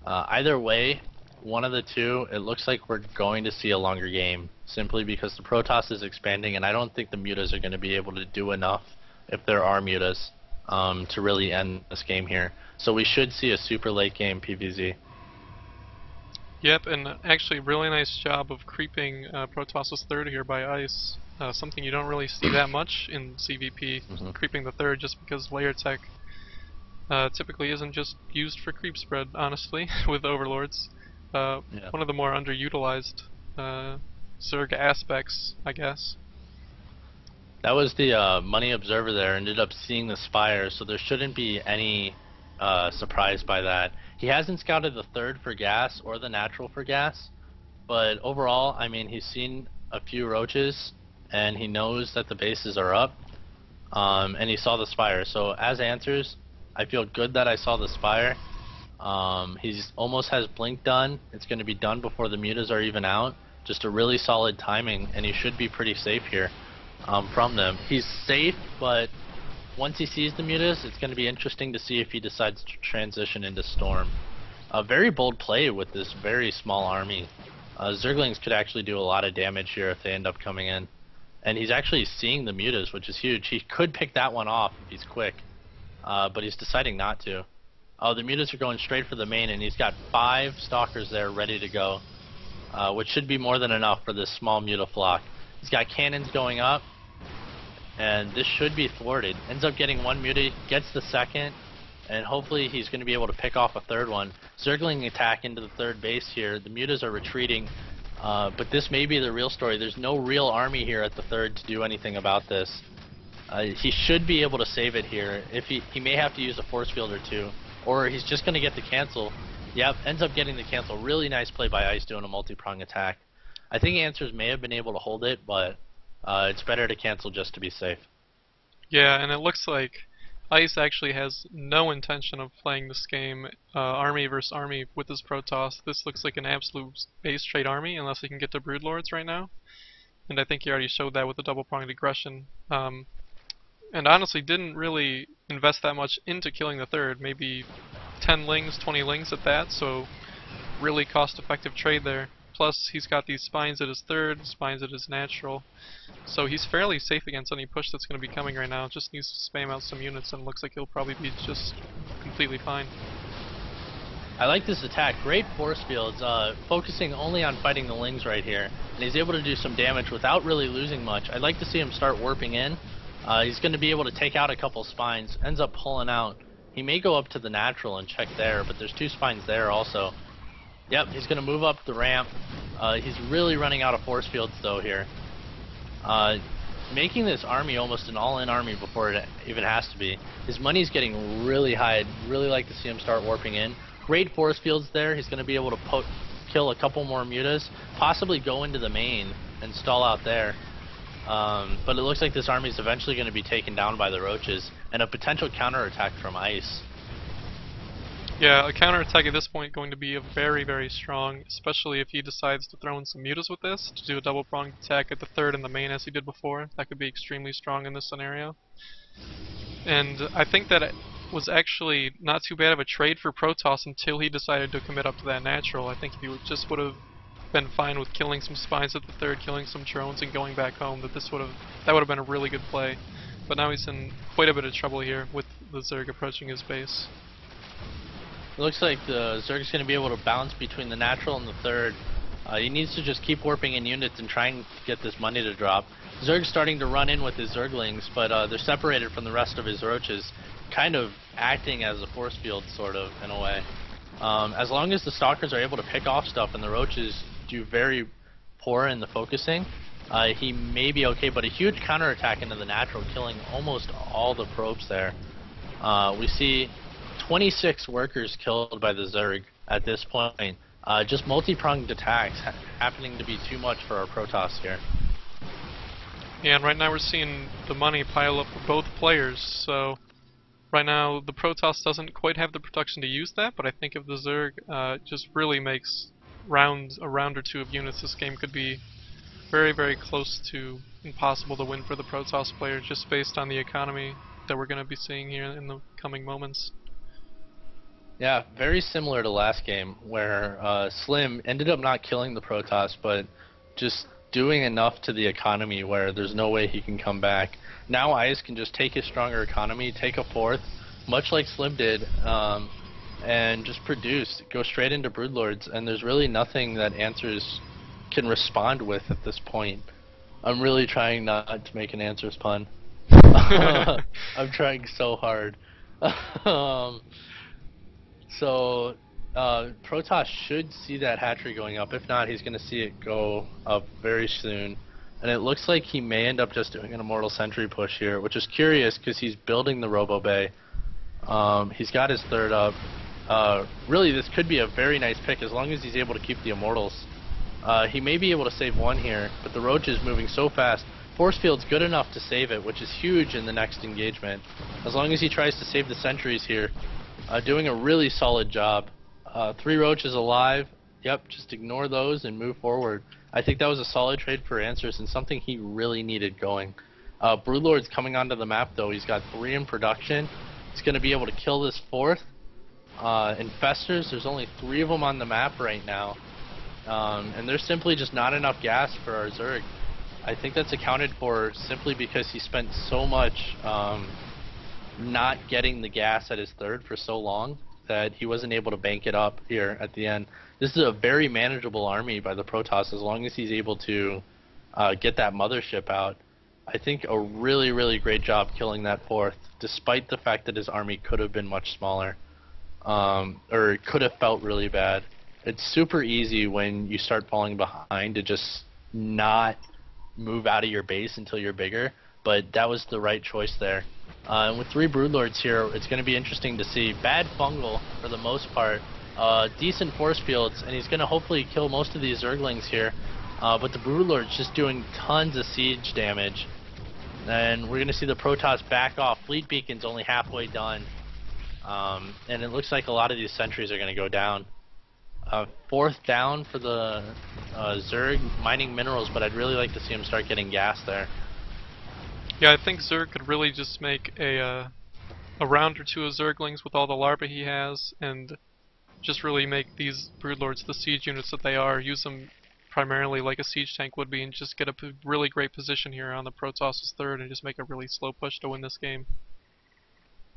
Either way, one of the two, it looks like we're going to see a longer game, simply because the Protoss is expanding, and I don't think the mutas are going to be able to do enough, if there are mutas, to really end this game here. So we should see a super late game PvZ. Yep, and actually really nice job of creeping Protoss's third here by Ice. Something you don't really see that much in CVP, creeping the third, just because layer tech typically isn't just used for creep spread, honestly, with Overlords. One of the more underutilized Zerg aspects, I guess. That was the Money Observer there, ended up seeing the Spire, so there shouldn't be any surprise by that. He hasn't scouted the third for gas or the natural for gas, but overall, I mean, he's seen a few roaches, and he knows that the bases are up, and he saw the Spire. So as Answers, I feel good that I saw the Spire. He's almost has Blink done. It's going to be done before the mutas are even out. Just a really solid timing, and he should be pretty safe here from them. He's safe, but once he sees the mutas, it's going to be interesting to see if he decides to transition into Storm. A very bold play with this very small army. Zerglings could actually do a lot of damage here if they end up coming in. And he's actually seeing the mutas, which is huge. He could pick that one off if he's quick, but he's deciding not to. Oh, the mutas are going straight for the main, and he's got 5 stalkers there ready to go, which should be more than enough for this small muta flock. He's got cannons going up, and this should be thwarted. Ends up getting 1 muta, gets the second, and hopefully he's going to be able to pick off a third one. Zergling attack into the third base here. The mutas are retreating, but this may be the real story. There's no real army here at the third to do anything about this. He should be able to save it here. If he may have to use a force field or two, or he's just going to get the cancel. Yep, ends up getting the cancel. Really nice play by Ice doing a multi-prong attack. I think Answers may have been able to hold it, but it's better to cancel just to be safe. Yeah, and it looks like Ice actually has no intention of playing this game army versus army with his Protoss. This looks like an absolute base trade army unless he can get to Broodlords right now. And I think he already showed that with the double-pronged aggression. And honestly didn't really invest that much into killing the third. Maybe 10 lings, 20 lings at that, so really cost-effective trade there. Plus, he's got these spines at his third, spines at his natural. So he's fairly safe against any push that's going to be coming right now. Just needs to spam out some units and looks like he'll probably be just completely fine. I like this attack. Great force fields, focusing only on fighting the lings right here. And he's able to do some damage without really losing much. I'd like to see him start warping in. He's going to be able to take out a couple spines. Ends up pulling out. He may go up to the natural and check there, but there's 2 spines there also. Yep, he's going to move up the ramp. He's really running out of force fields though here. Making this army almost an all-in army before it even has to be. His money's getting really high. I'd really like to see him start warping in. Great force fields there. He's going to be able to kill a couple more mutas, possibly go into the main and stall out there. But it looks like this army is eventually going to be taken down by the roaches and a potential counterattack from Ice. Yeah, a counterattack at this point going to be very, very strong, especially if he decides to throw in some mutas with this, to do a double-pronged attack at the third and the main as he did before. That could be extremely strong in this scenario. And I think that it was actually not too bad of a trade for Protoss until he decided to commit up to that natural. I think if he would have been fine with killing some spines at the third, killing some drones, and going back home, that would have been a really good play. But now he's in quite a bit of trouble here with the Zerg approaching his base. It looks like the Zerg's going to be able to bounce between the natural and the third. He needs to just keep warping in units and trying to get this money to drop. Zerg's starting to run in with his Zerglings, but they're separated from the rest of his roaches, kind of acting as a force field, sort of, in a way. As long as the Stalkers are able to pick off stuff and the roaches do very poor in the focusing, he may be okay, but a huge counterattack into the natural, killing almost all the probes there. We see 26 workers killed by the Zerg at this point. Just multi-pronged attacks happening to be too much for our Protoss here. Yeah, and right now we're seeing the money pile up for both players, so right now the Protoss doesn't quite have the production to use that, but I think if the Zerg just really makes a round or two of units, this game could be very, very close to impossible to win for the Protoss player, just based on the economy that we're going to be seeing here in the coming moments. Yeah, very similar to last game, where Slim ended up not killing the Protoss, but just doing enough to the economy where there's no way he can come back. Now Ice can just take his stronger economy, take a fourth, much like Slim did, and just produce, go straight into Broodlords, and there's really nothing that Answers can respond with at this point. I'm really trying not to make an Answers pun. I'm trying so hard. So, Protoss should see that hatchery going up. If not, he's going to see it go up very soon. And it looks like he may end up just doing an Immortal Sentry push here, which is curious because he's building the Robo Bay. He's got his third up. Really, this could be a very nice pick as long as he's able to keep the Immortals. He may be able to save one here, but the Roach is moving so fast. Force Field's good enough to save it, which is huge in the next engagement. As long as he tries to save the sentries here, doing a really solid job. 3 Roaches alive. Yep, just ignore those and move forward. I think that was a solid trade for Answers and something he really needed going. Broodlord's coming onto the map though. He's got 3 in production. He's going to be able to kill this 4th. Infestors, there's only 3 of them on the map right now. And there's simply just not enough gas for our Zerg. I think that's accounted for simply because he spent so much not getting the gas at his third for so long that he wasn't able to bank it up here at the end. This is a very manageable army by the Protoss as long as he's able to get that mothership out. I think a really, really great job killing that 4th, despite the fact that his army could have been much smaller, or it could have felt really bad. It's super easy when you start falling behind to just not move out of your base until you're bigger, but that was the right choice there. And with 3 Broodlords here, it's going to be interesting to see. Bad fungal for the most part, decent force fields, and he's going to hopefully kill most of these Zerglings here. But the Broodlord's just doing tons of siege damage. And we're going to see the Protoss back off. Fleet Beacon's only halfway done. And it looks like a lot of these sentries are going to go down. 4th down for the Zerg mining minerals, but I'd really like to see him start getting gas there. Yeah, I think Zerg could really just make a round or 2 of Zerglings with all the larvae he has, and just really make these Broodlords the siege units that they are. Use them primarily like a siege tank would be, and just get a really great position here on the Protoss' 3rd, and just make a really slow push to win this game.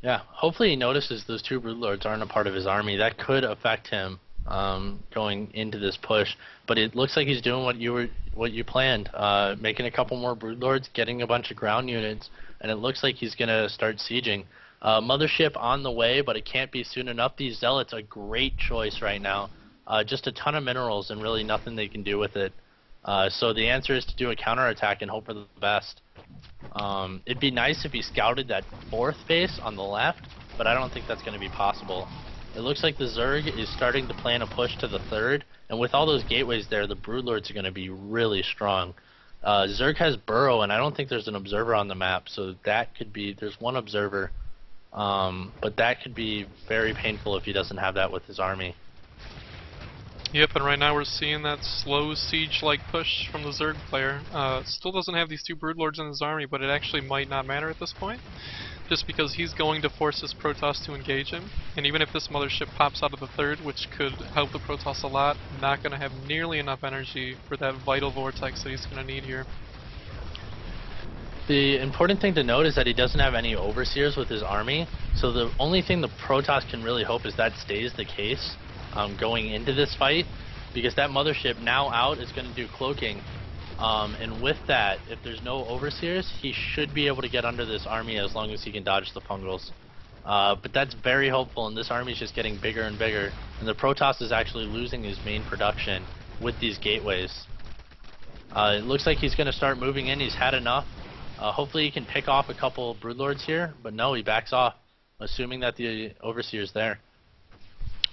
Yeah, hopefully he notices those 2 Broodlords aren't a part of his army. That could affect him going into this push, but it looks like he's doing what you planned, making a couple more Broodlords, getting a bunch of ground units, and it looks like he's gonna start sieging. Mothership on the way, but it can't be soon enough. These Zealots, a great choice right now. Just a ton of minerals and really nothing they can do with it. So the answer is to do a counterattack and hope for the best. It'd be nice if he scouted that 4th base on the left, but I don't think that's going to be possible. It looks like the Zerg is starting to plan a push to the 3rd, and with all those gateways there, the Broodlords are going to be really strong. Zerg has Burrow, and I don't think there's an observer on the map, so that could be, there's 1 observer, but that could be very painful if he doesn't have that with his army. Yep, and right now we're seeing that slow siege-like push from the Zerg player. Still doesn't have these 2 Broodlords in his army, but it actually might not matter at this point, just because he's going to force his Protoss to engage him. And even if this Mothership pops out of the 3rd, which could help the Protoss a lot, not going to have nearly enough energy for that vital vortex that he's going to need here. The important thing to note is that he doesn't have any Overseers with his army, so the only thing the Protoss can really hope is that stays the case going into this fight, because that Mothership now out is going to do cloaking, and with that, if there's no Overseers, he should be able to get under this army as long as he can dodge the fungals. But that's very hopeful, and this army is just getting bigger and bigger, and the Protoss is actually losing his main production with these gateways. It looks like he's going to start moving in. He's had enough. Hopefully he can pick off a couple Broodlords here, but no, he backs off, assuming that the Overseer's there.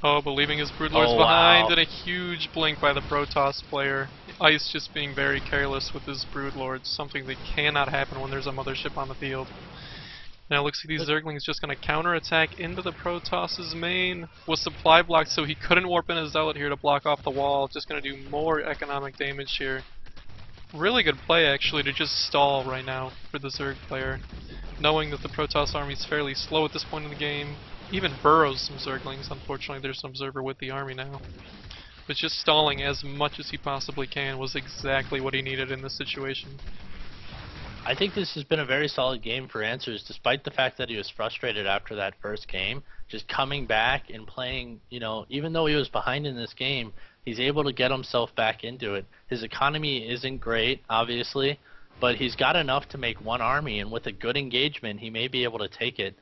Oh, but leaving his Broodlords behind, wow. and a huge blink by the Protoss player. Ice just being very careless with his Broodlords, something that cannot happen when there's a Mothership on the field. Now it looks like these Zerglings just going to counterattack into the Protoss' main. Was supply blocked, so he couldn't warp in a Zealot here to block off the wall. Just going to do more economic damage here. Really good play, actually, to just stall right now for the Zerg player, knowing that the Protoss army is fairly slow at this point in the game. Even burrows some Zerglings. Unfortunately, there's an observer with the army now. But just stalling as much as he possibly can was exactly what he needed in this situation. I think this has been a very solid game for Answers, despite the fact that he was frustrated after that first game. Just coming back and playing, you know, even though he was behind in this game, he's able to get himself back into it. His economy isn't great, obviously, but he's got enough to make 1 army, and with a good engagement, he may be able to take it.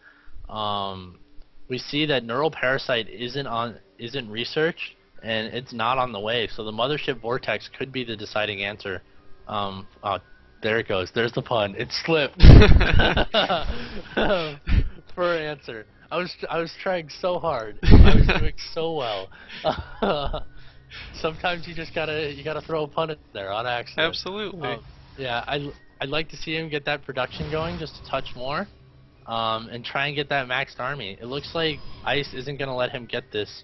We see that Neural Parasite isn't researched, and it's not on the way, so the Mothership Vortex could be the deciding answer. There it goes. There's the pun. It slipped. For an answer. I was trying so hard. I was doing so well. Sometimes you gotta throw a pun in there on accident. Absolutely. Yeah, I'd like to see him get that production going just a touch more, and try and get that maxed army. It looks like Ice isn't gonna let him get this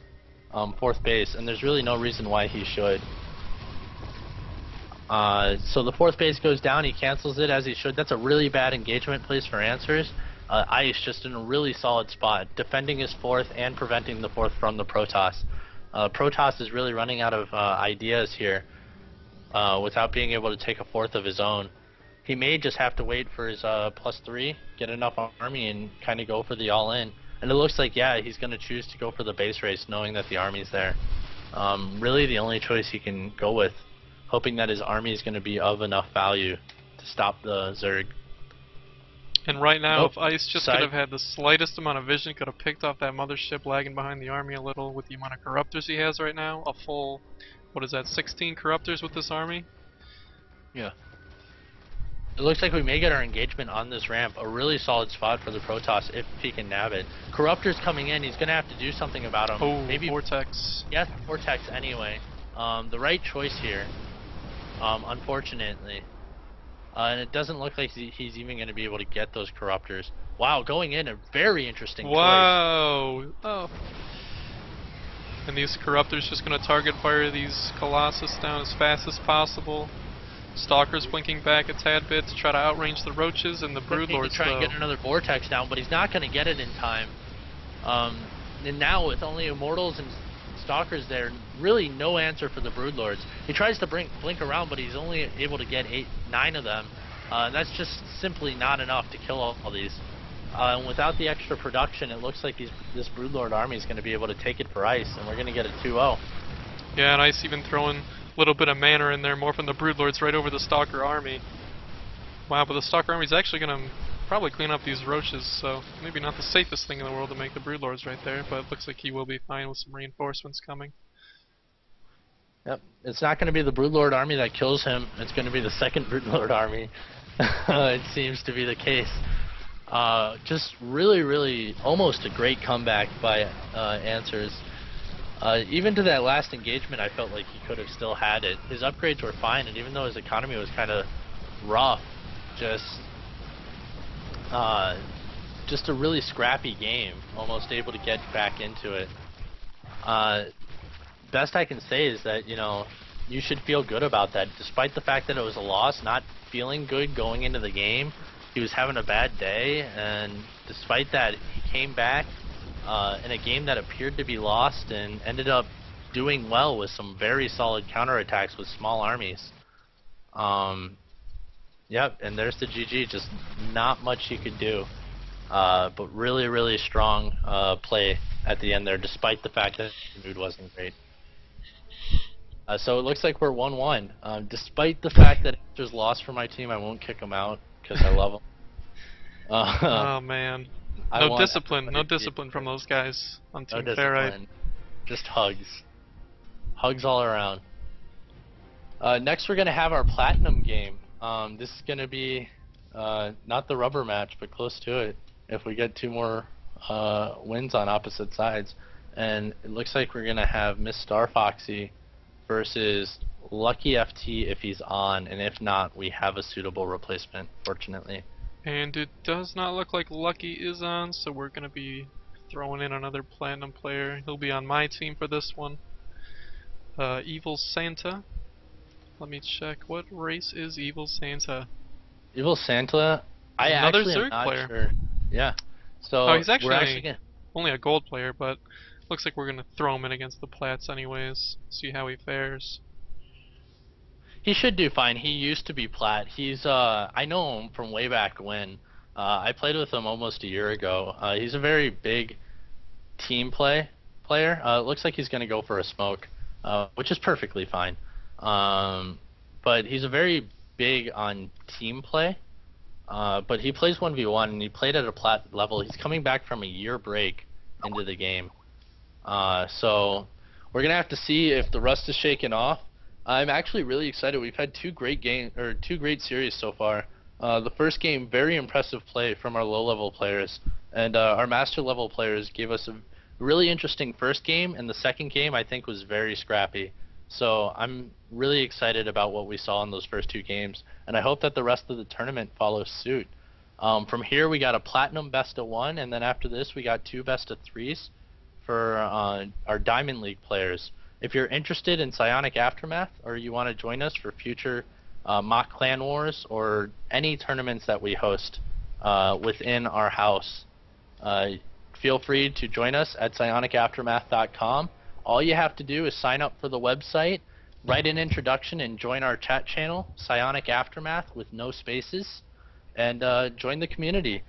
4th base, and there's really no reason why he should. So the 4th base goes down, he cancels it as he should. That's a really bad engagement place for Answers. Ice just in a really solid spot, defending his 4th and preventing the 4th from the Protoss. Protoss is really running out of ideas here without being able to take a 4th of his own. He may just have to wait for his +3, get enough army, and kind of go for the all-in. And it looks like, yeah, he's going to choose to go for the base race, knowing that the army's there. Really the only choice he can go with, hoping that his army is going to be of enough value to stop the Zerg. And right now, Nope. if Ice just could have had the slightest amount of vision, could have picked off that Mothership lagging behind the army a little with the amount of Corruptors he has right now. A full, what is that, 16 Corruptors with this army? Yeah. It looks like we may get our engagement on this ramp. A really solid spot for the Protoss if he can nab it. Corruptor's coming in. He's going to have to do something about him. Oh, Maybe Vortex. Yes, Vortex anyway. The right choice here, unfortunately. And it doesn't look like he's even going to be able to get those Corruptors. Wow, going in, a very interesting choice. Wow. Oh. And these Corruptors just going to target fire these Colossus down as fast as possible. Stalker's blinking back a tad bit to try to outrange the Roaches and the Broodlords. Try and get another Vortex down, but he's not going to get it in time. And now with only Immortals and Stalkers there, really no answer for the Broodlords. He tries to blink around, but he's only able to get 9 of them. That's just simply not enough to kill all these. And without the extra production, it looks like this Broodlord army is going to be able to take it for Ice, and we're going to get a 2-0. Yeah, and Ice even throwing a little bit of mana in there, more from the Broodlords right over the Stalker army. Wow, but the Stalker army is actually going to probably clean up these Roaches, so maybe not the safest thing in the world to make the Broodlords right there, but it looks like he will be fine with some reinforcements coming. Yep, it's not going to be the Broodlord army that kills him, it's going to be the second Broodlord army. It seems to be the case. Just really almost a great comeback by Answers. Even to that last engagement, I felt like he could have still had it. His upgrades were fine, and even though his economy was kind of rough, just a really scrappy game, almost able to get back into it. Best I can say is that, you know, you should feel good about that. Despite the fact that it was a loss, not feeling good going into the game, he was having a bad day, and despite that, he came back in a game that appeared to be lost and ended up doing well with some very solid counterattacks with small armies. Yep, and there's the GG. Just not much he could do, but really strong play at the end there, despite the fact that the mood wasn't great. So it looks like we're 1-1. Despite the fact that there's loss for my team, I won't kick him out because I love him. Oh man, no discipline from those guys on Team Ferrite. Just hugs all around. Next, we're gonna have our Platinum game. This is gonna be not the rubber match, but close to it. If we get 2 more wins on opposite sides, and it looks like we're gonna have Miss Star Foxy versus Lucky FT if he's on, and if not, we have a suitable replacement, fortunately. And it does not look like Lucky is on, so we're going to be throwing in another Platinum player. He'll be on my team for this one. Evil Santa. Let me check. What race is Evil Santa? Evil Santa? Another actually Zerg am not player. Sure. Yeah. So he's actually gonna... only a gold player, but looks like we're going to throw him in against the Plats anyways. See how he fares. He should do fine. He used to be Plat. He's I know him from way back when. I played with him almost a year ago. He's a very big team player. It looks like he's going to go for a smoke, which is perfectly fine. But he's a very big on team play. But he plays 1v1, and he played at a Plat level. He's coming back from a year break into the game. So we're going to have to see if the rust is shaken off. I'm actually really excited. We've had 2 great series so far. The first game, very impressive play from our low-level players, and our master-level players gave us a really interesting first game, and the second game I think was very scrappy. So I'm really excited about what we saw in those first 2 games, and I hope that the rest of the tournament follows suit. From here we got a Platinum best-of-1, and then after this we got 2 best-of-3s for our Diamond League players. If you're interested in Psionic Aftermath, or you want to join us for future mock clan wars or any tournaments that we host within our house, feel free to join us at psionicaftermath.com. All you have to do is sign up for the website, write an introduction, and join our chat channel, Psionic Aftermath with no spaces, and join the community.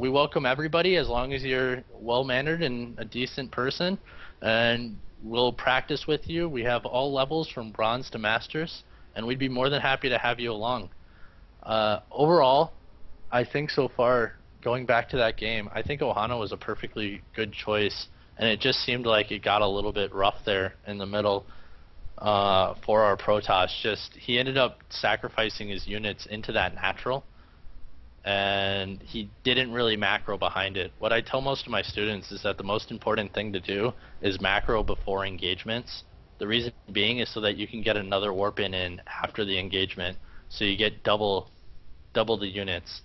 We welcome everybody as long as you're well-mannered and a decent person, and we'll practice with you. We have all levels from bronze to masters, and we'd be more than happy to have you along. Overall, I think so far, going back to that game, I think Ohana was a perfectly good choice, and it just seemed like it got a little bit rough there in the middle. for our Protoss. Just he ended up sacrificing his units into that natural, and he didn't really macro behind it. What I tell most of my students is that the most important thing to do is macro before engagements. The reason being is so that you can get another warp in after the engagement, so you get double the units.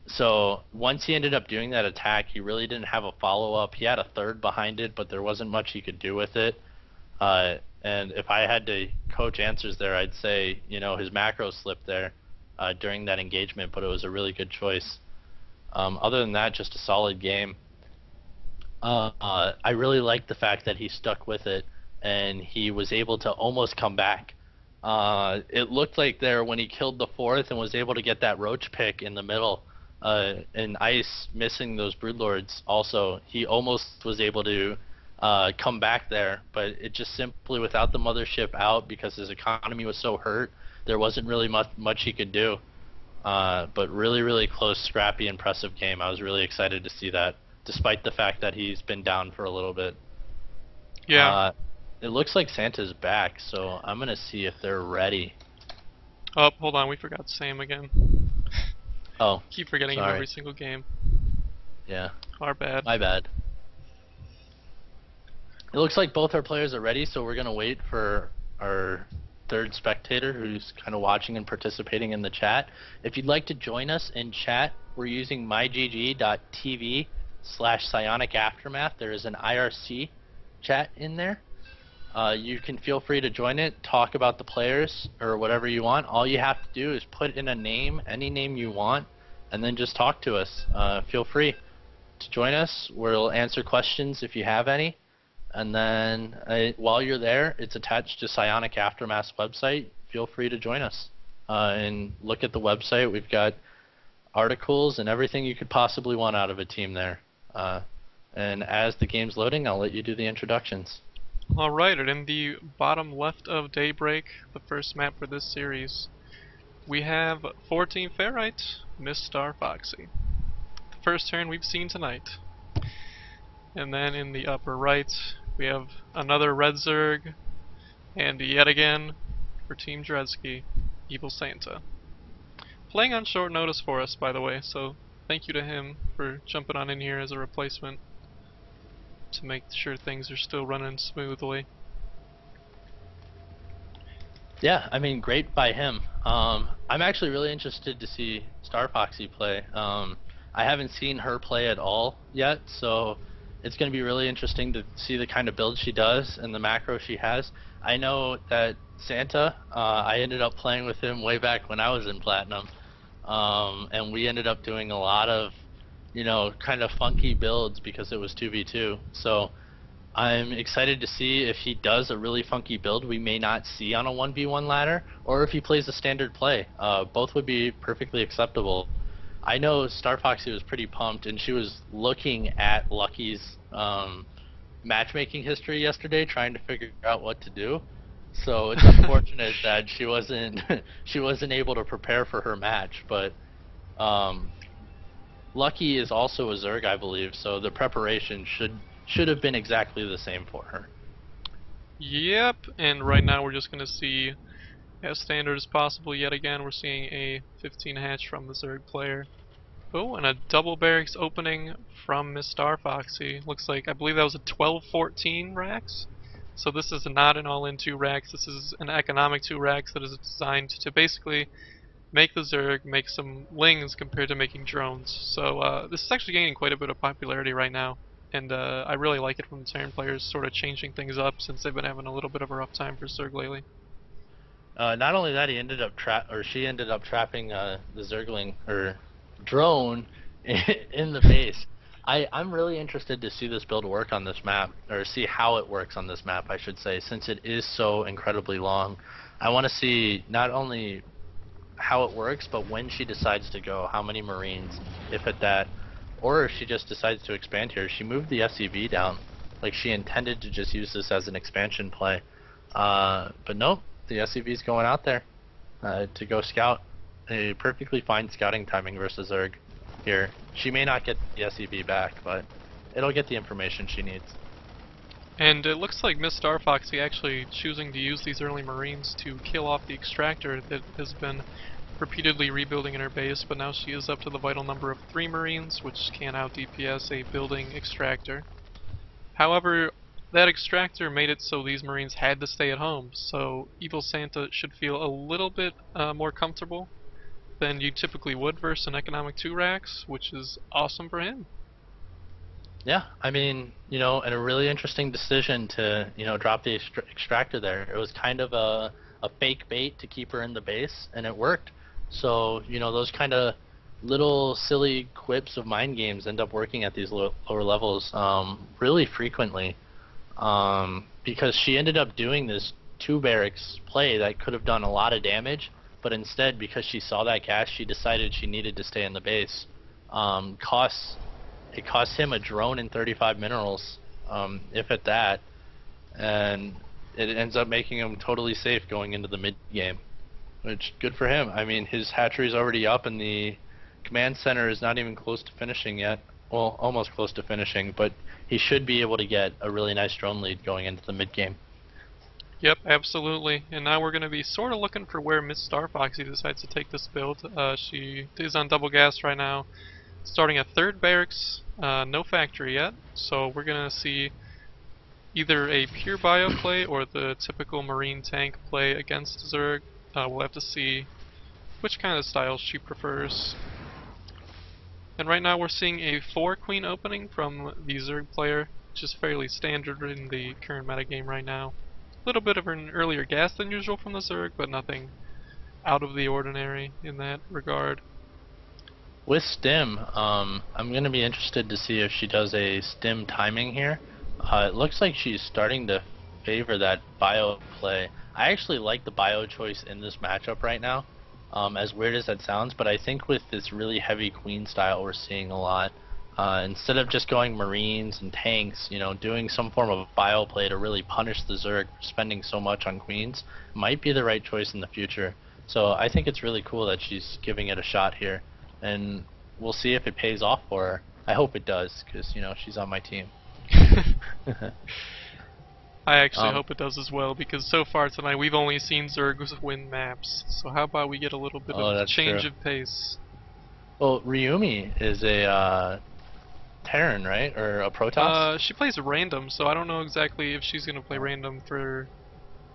So once he ended up doing that attack, he really didn't have a follow-up. He had a third behind it, but there wasn't much he could do with it. And if I had to coach answers there, I'd say, you know, his macro slipped there during that engagement, but it was a really good choice. Other than that, just a solid game. I really liked the fact that he stuck with it, and he was able to almost come back. It looked like there when he killed the fourth and was able to get that roach pick in the middle, and Ice missing those broodlords also, he almost was able to come back there, but it just simply, without the mothership out because his economy was so hurt, there wasn't really much he could do. But really close, scrappy, impressive game. I was really excited to see that, despite the fact that he's been down for a little bit. Yeah. It looks like Santa's back, so I'm gonna see if they're ready. Oh, hold on, we forgot Sam again. Oh, Keep forgetting him sorry. every single game. Yeah, Our bad. my bad. It looks like both our players are ready, so we're gonna wait for our third spectator who's kind of watching and participating in the chat. If you'd like to join us in chat, we're using mygg.tv/Psionic Aftermath. There is an IRC chat in there. You can feel free to join it, talk about the players, or whatever you want. All you have to do is put in a name, any name you want, and then just talk to us. Feel free to join us. We'll answer questions if you have any. And then while you're there, it's attached to Psionic Aftermath's website. Feel free to join us and look at the website. We've got articles and everything you could possibly want out of a team there. And as the game's loading, I'll let you do the introductions. Alright, and in the bottom left of Daybreak, the first map for this series, we have for Team Ferrite, Miss Star Foxy. The first turn we've seen tonight. And then in the upper right, we have another Red Zerg, and yet again, for Team Dreadski, Evil Santa. Playing on short notice for us, by the way, so thank you to him for jumping on in here as a replacement to make sure things are still running smoothly. Yeah, I mean, great by him. I'm actually really interested to see Star Foxy play. I haven't seen her play at all yet, so it's going to be really interesting to see the kind of build she does and the macro she has. I know that Santa, I ended up playing with him way back when I was in Platinum, and we ended up doing a lot of, you know, kind of funky builds because it was 2v2. So I'm excited to see if he does a really funky build we may not see on a 1v1 ladder, or if he plays a standard play. Both would be perfectly acceptable. I know Star Foxy was pretty pumped, and she was looking at Lucky's matchmaking history yesterday, trying to figure out what to do. So it's unfortunate that she wasn't able to prepare for her match. But Lucky is also a Zerg, I believe, so the preparation should have been exactly the same for her. Yep, and right now we're just going to see, as standard as possible yet again, we're seeing a 15 hatch from the Zerg player. Oh, and a double barracks opening from Miss Star Foxy. Looks like, I believe that was a 12-14 racks. So this is not an all-in 2 racks, this is an economic 2 racks that is designed to basically make the Zerg make some lings compared to making drones. So this is actually gaining quite a bit of popularity right now, and I really like it from the Terran players, sort of changing things up since they've been having a little bit of a rough time for Zerg lately. Not only that, she ended up trapping the Zergling or drone in the base. I'm really interested to see this build work on this map, or see how it works on this map, I should say, since it is so incredibly long. I want to see not only how it works, but when she decides to go, how many Marines, if at that, or if she just decides to expand here. She moved the SCV down, like she intended to just use this as an expansion play. But nope, the SCV's going out there to go scout. A perfectly fine scouting timing versus Zerg here. She may not get the SCV back, but it'll get the information she needs. And it looks like Miss Star Foxy actually choosing to use these early Marines to kill off the extractor that has been repeatedly rebuilding in her base, but now she is up to the vital number of 3 Marines, which can out DPS a building extractor. However, that extractor made it so these Marines had to stay at home, so Evil Santa should feel a little bit more comfortable than you typically would versus an economic 2 racks, which is awesome for him. Yeah, I mean, and a really interesting decision to, drop the extractor there. It was kind of a fake bait to keep her in the base, and it worked. So, those kind of little silly quips of mind games end up working at these lower levels really frequently. Because she ended up doing this 2 barracks play that could have done a lot of damage, but instead, because she saw that gas, she decided she needed to stay in the base. It costs him a drone and 35 minerals, if at that, and it ends up making him totally safe going into the mid game, which good for him. I mean, his hatchery is already up, and the command center is not even close to finishing yet. Well, almost close to finishing, but he should be able to get a really nice drone lead going into the mid game. Yep, absolutely. And now we're going to be sort of looking for where Miss Star Foxy decides to take this build. She is on double gas right now, starting at 3rd barracks, no factory yet, so we're going to see either a pure bio play or the typical marine tank play against Zerg. We'll have to see which kind of style she prefers. And right now we're seeing a 4 queen opening from the Zerg player, which is fairly standard in the current metagame right now. A little bit of an earlier gas than usual from the Zerg, but nothing out of the ordinary in that regard. With Stim, I'm going to be interested to see if she does a Stim timing here. It looks like she's starting to favor that bio play. I actually like the bio choice in this matchup right now, as weird as that sounds, but I think with this really heavy queen style we're seeing a lot. Instead of just going Marines and tanks, doing some form of bio play to really punish the Zerg for spending so much on queens might be the right choice in the future. So I think it's really cool that she's giving it a shot here, and we'll see if it pays off for her. I hope it does, because she's on my team. I actually hope it does as well, because so far tonight we've only seen Zergs win maps. So how about we get a little bit of a change of pace? Well, Ryumi is a Terran, right? Or a Protoss? She plays random, so I don't know exactly if she's going to play random for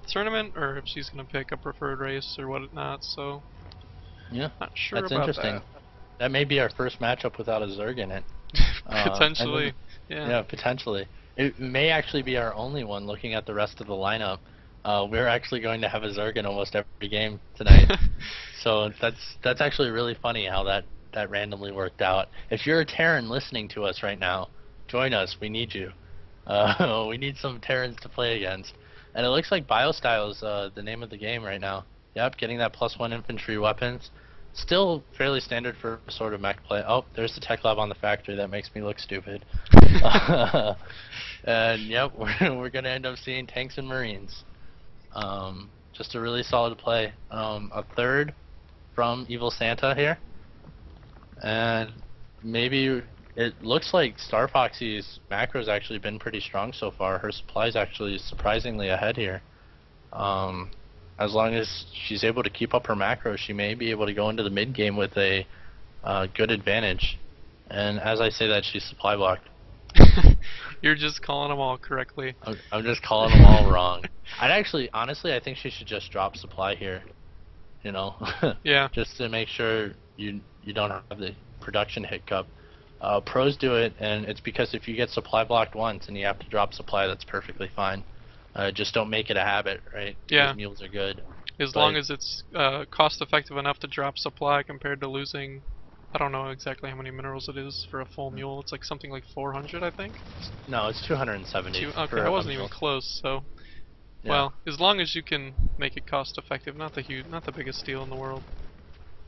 the tournament or if she's going to pick a preferred race or whatnot, so yeah, not sure that's about interesting. That may be our first matchup without a Zerg in it. Potentially, yeah. Yeah, potentially. It may actually be our only one looking at the rest of the lineup. We're actually going to have a Zerg in almost every game tonight. So that's actually really funny how that randomly worked out. If you're a Terran listening to us right now, join us. We need you. We need some Terrans to play against. And it looks like Biostyle is the name of the game right now. Yep, getting that +1 infantry weapons. Still fairly standard for sort of mech play. Oh, there's the tech lab on the factory. That makes me look stupid. And yep, we're gonna end up seeing tanks and marines. Just a really solid play. A 3rd from Evil Santa here, and maybe it looks like Star Foxy's macro's actually been pretty strong so far. Her supply's actually surprisingly ahead here. As long as she's able to keep up her macro, she may be able to go into the mid game with a good advantage. And as I say that, she's supply blocked. You're just calling them all correctly. I'm just calling them all wrong. Honestly, I think she should just drop supply here. Yeah. Just to make sure you don't have the production hiccup. Pros do it, and it's because if you get supply blocked once and you have to drop supply, that's perfectly fine. Just don't make it a habit, right? Yeah. Because mules are good. As long as it's cost effective enough to drop supply compared to losing, I don't know exactly how many minerals it is for a full mule. It's like something like 400, I think. No, it's 270. Okay, I wasn't even close. So, yeah. Well, as long as you can make it cost effective, not the biggest deal in the world.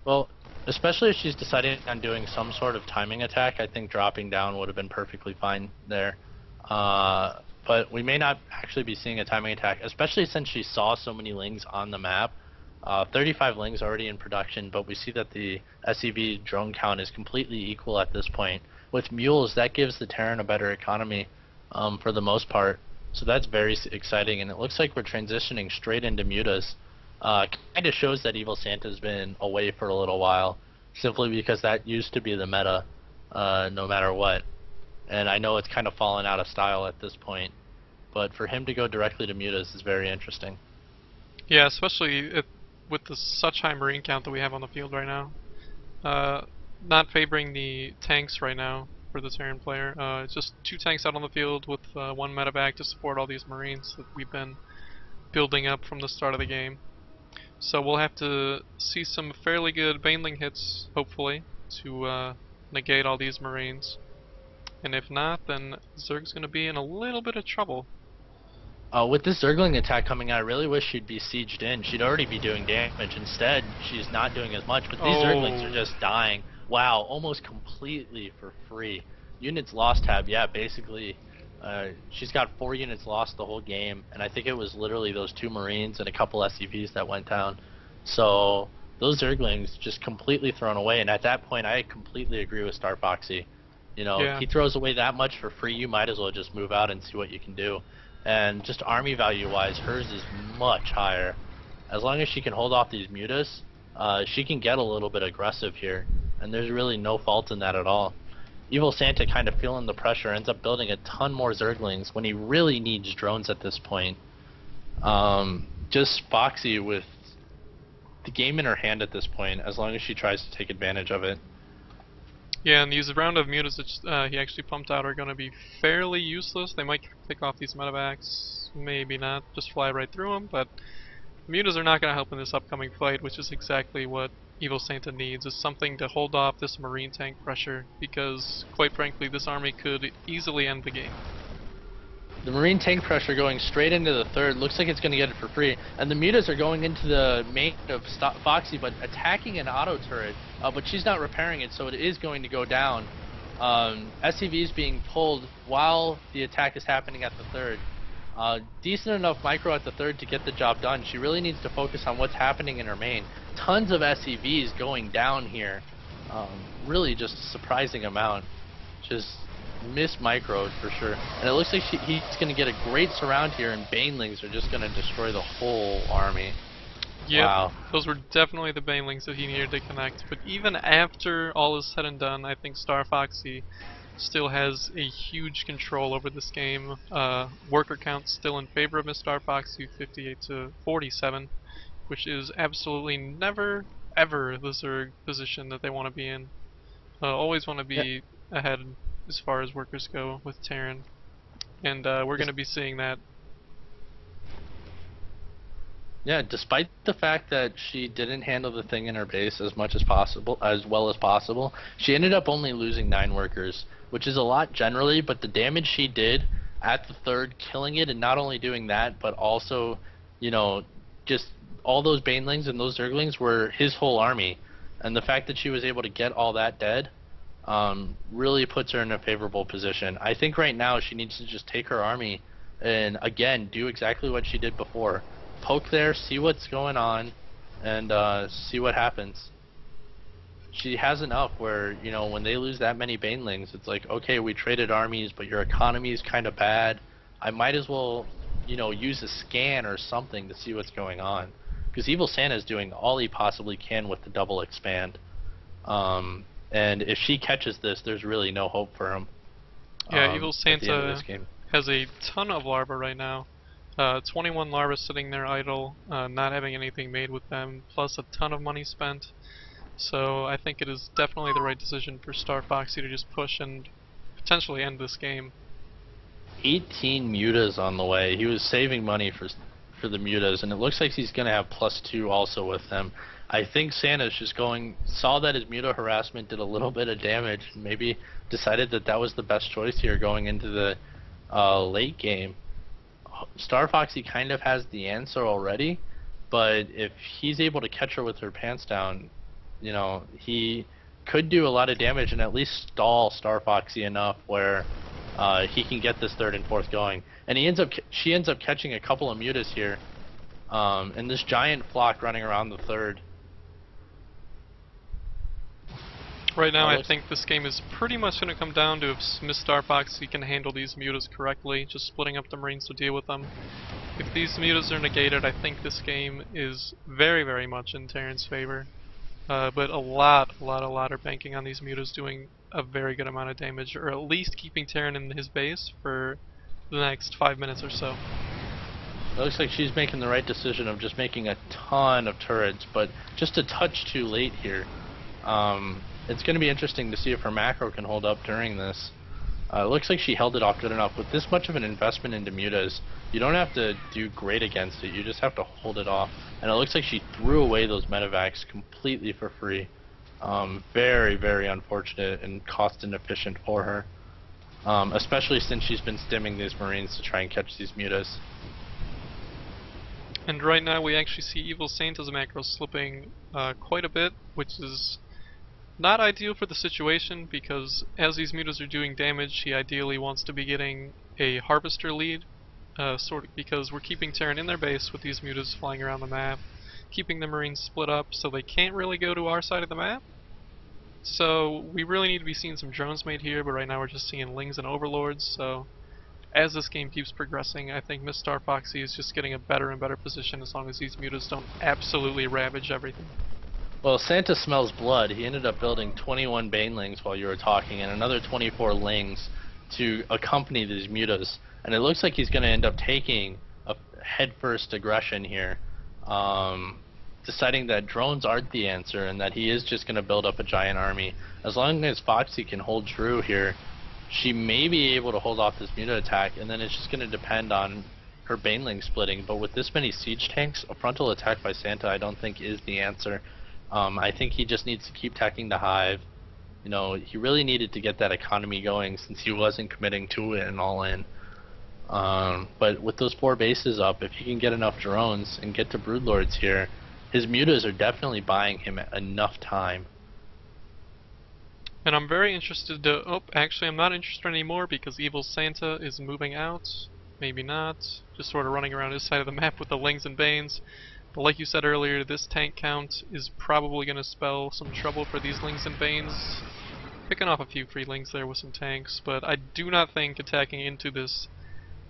Well, especially if she's deciding on doing some sort of timing attack, I think dropping down would have been perfectly fine there. But we may not actually be seeing a timing attack, especially since she saw so many lings on the map. 35 lings already in production, but we see that the SEV drone count is completely equal at this point. With mules, that gives the Terran a better economy for the most part. So that's very exciting, and it looks like we're transitioning straight into mutas. Kind of shows that Evil Santa's been away for a little while, simply because that used to be the meta, no matter what. And I know it's kind of fallen out of style at this point, but for him to go directly to mutas is very interesting. Yeah, especially with the such high marine count that we have on the field right now. Uh, Not favoring the tanks right now for the Terran player. It's just 2 tanks out on the field with 1 medevac to support all these marines that we've been building up from the start of the game. So we'll have to see some fairly good Baneling hits, hopefully, to negate all these marines. And if not, then Zerg's going to be in a little bit of trouble. With this Zergling attack coming out, I really wish she'd be sieged in. She'd already be doing damage. Instead, she's not doing as much, but these Zerglings are just dying. Wow, almost completely for free. Units lost tab, yeah, basically. She's got 4 units lost the whole game, and I think it was literally those 2 Marines and a couple SCVs that went down. So, those Zerglings just completely thrown away, and at that point, I completely agree with Star Foxy. You know, Yeah. he throws away that much for free, you might as well just move out and see what you can do. And just army value wise, hers is much higher. As long as she can hold off these mutas, she can get a little bit aggressive here, and there's really no fault in that at all. Evil Santa kind of feeling the pressure, ends up building a ton more Zerglings when he really needs drones at this point. Just Foxy with the game in her hand at this point, as long as she tries to take advantage of it. Yeah, and these round of mutas that he actually pumped out are going to be fairly useless. They might pick off these medevacs, maybe not, just fly right through them, but mutas are not going to help in this upcoming fight, which is exactly what Evil Santa needs, is something to hold off this marine tank pressure, because, quite frankly, this army could easily end the game. The marine tank pressure going straight into the third, looks like it's going to get it for free, and the mutas are going into the main of Foxy, but attacking an auto turret, but she's not repairing it, so it is going to go down. SCV is being pulled while the attack is happening at the third. Decent enough micro at the third to get the job done. She really needs to focus on what's happening in her main. Tons of SCVs going down here. Really just a surprising amount. Just microed for sure. And it looks like he's going to get a great surround here, and Banelings are just going to destroy the whole army. Yep, wow. Those were definitely the Banelings that he needed to connect. But even after all is said and done, I think Star Foxy still has a huge control over this game. Worker count still in favor of Miss Star Foxy, 58 to 47, which is absolutely never, ever the Zerg position that they want to be in. Always want to be ahead as far as workers go with Terran, and we're going to be seeing that. Yeah, despite the fact that she didn't handle the thing in her base as much as possible, as well as possible, she ended up only losing 9 workers, which is a lot generally, but the damage she did at the third, killing it, and not only doing that, but also, you know, just all those Banelings and those Zerglings were his whole army, and the fact that she was able to get all that dead really puts her in a favorable position. I think right now she needs to just take her army and, again, do exactly what she did before. Poke there, see what's going on, and see what happens. She has enough where, you know, when they lose that many Banelings, it's like, okay, we traded armies, but your economy is kind of bad. I might as well, you know, use a scan or something to see what's going on. Because Evil Santa is doing all he possibly can with the double expand. And if she catches this, there's really no hope for him. Yeah, Evil At the end of Santa this game. has a ton of larvae right now. 21 larvae sitting there idle, not having anything made with them, plus a ton of money spent. So I think it is definitely the right decision for Star Foxy to just push and potentially end this game. 18 mutas on the way. He was saving money for the mutas, and it looks like he's going to have +2 also with them. I think Santa's just saw that his muta harassment did a little bit of damage, and maybe decided that that was the best choice here going into the late game. Star Foxy kind of has the answer already, but if he's able to catch her with her pants down, you know, he could do a lot of damage and at least stall Star Foxy enough where he can get this third and fourth going. And she ends up catching a couple of mutas here, and this giant flock running around the third. Right now, I Looks think this game is pretty much going to come down to if Miss Starfoxy can handle these mutas correctly, just splitting up the Marines to deal with them. If these mutas are negated, I think this game is very, very much in Terran's favor. But a lot are banking on these mutas doing a very good amount of damage, or at least keeping Terran in his base for the next 5 minutes or so. It looks like she's making the right decision of just making a ton of turrets, but just a touch too late here. It's going to be interesting to see if her macro can hold up during this. It looks like she held it off good enough. With this much of an investment into mutas, you don't have to do great against it, you just have to hold it off. And it looks like she threw away those medevacs completely for free. Very, very unfortunate and cost inefficient for her. Especially since she's been stimming these Marines to try and catch these mutas. And right now we actually see Evil Santa's macro slipping quite a bit, which is not ideal for the situation, because as these mutas are doing damage, he ideally wants to be getting a harvester lead, sort of because we're keeping Terran in their base with these mutas flying around the map, keeping the Marines split up so they can't really go to our side of the map. So we really need to be seeing some drones made here, but right now we're just seeing Lings and Overlords, so as this game keeps progressing, I think Miss Starfoxy is just getting a better and better position as long as these mutas don't absolutely ravage everything. Well, Santa smells blood. He ended up building 21 Banelings while you were talking, and another 24 Lings to accompany these mutas. And it looks like he's going to end up taking a headfirst aggression here, deciding that drones aren't the answer and that he is just going to build up a giant army. As long as Foxy can hold true here, she may be able to hold off this muta attack, and then it's just going to depend on her Baneling splitting. But with this many siege tanks, a frontal attack by Santa I don't think is the answer. I think he just needs to keep tacking the hive. You know, he really needed to get that economy going since he wasn't committing to it and all in. But with those 4 bases up, if he can get enough drones and get to Broodlords here, his mutas are definitely buying him enough time. And I'm very interested to... Oh, actually I'm not interested anymore because Evil Santa is moving out. Maybe not. Just sort of running around his side of the map with the Lings and Banes. But like you said earlier, this tank count is probably going to spell some trouble for these Lings and Banes. Picking off a few free Lings there with some tanks, but I do not think attacking into this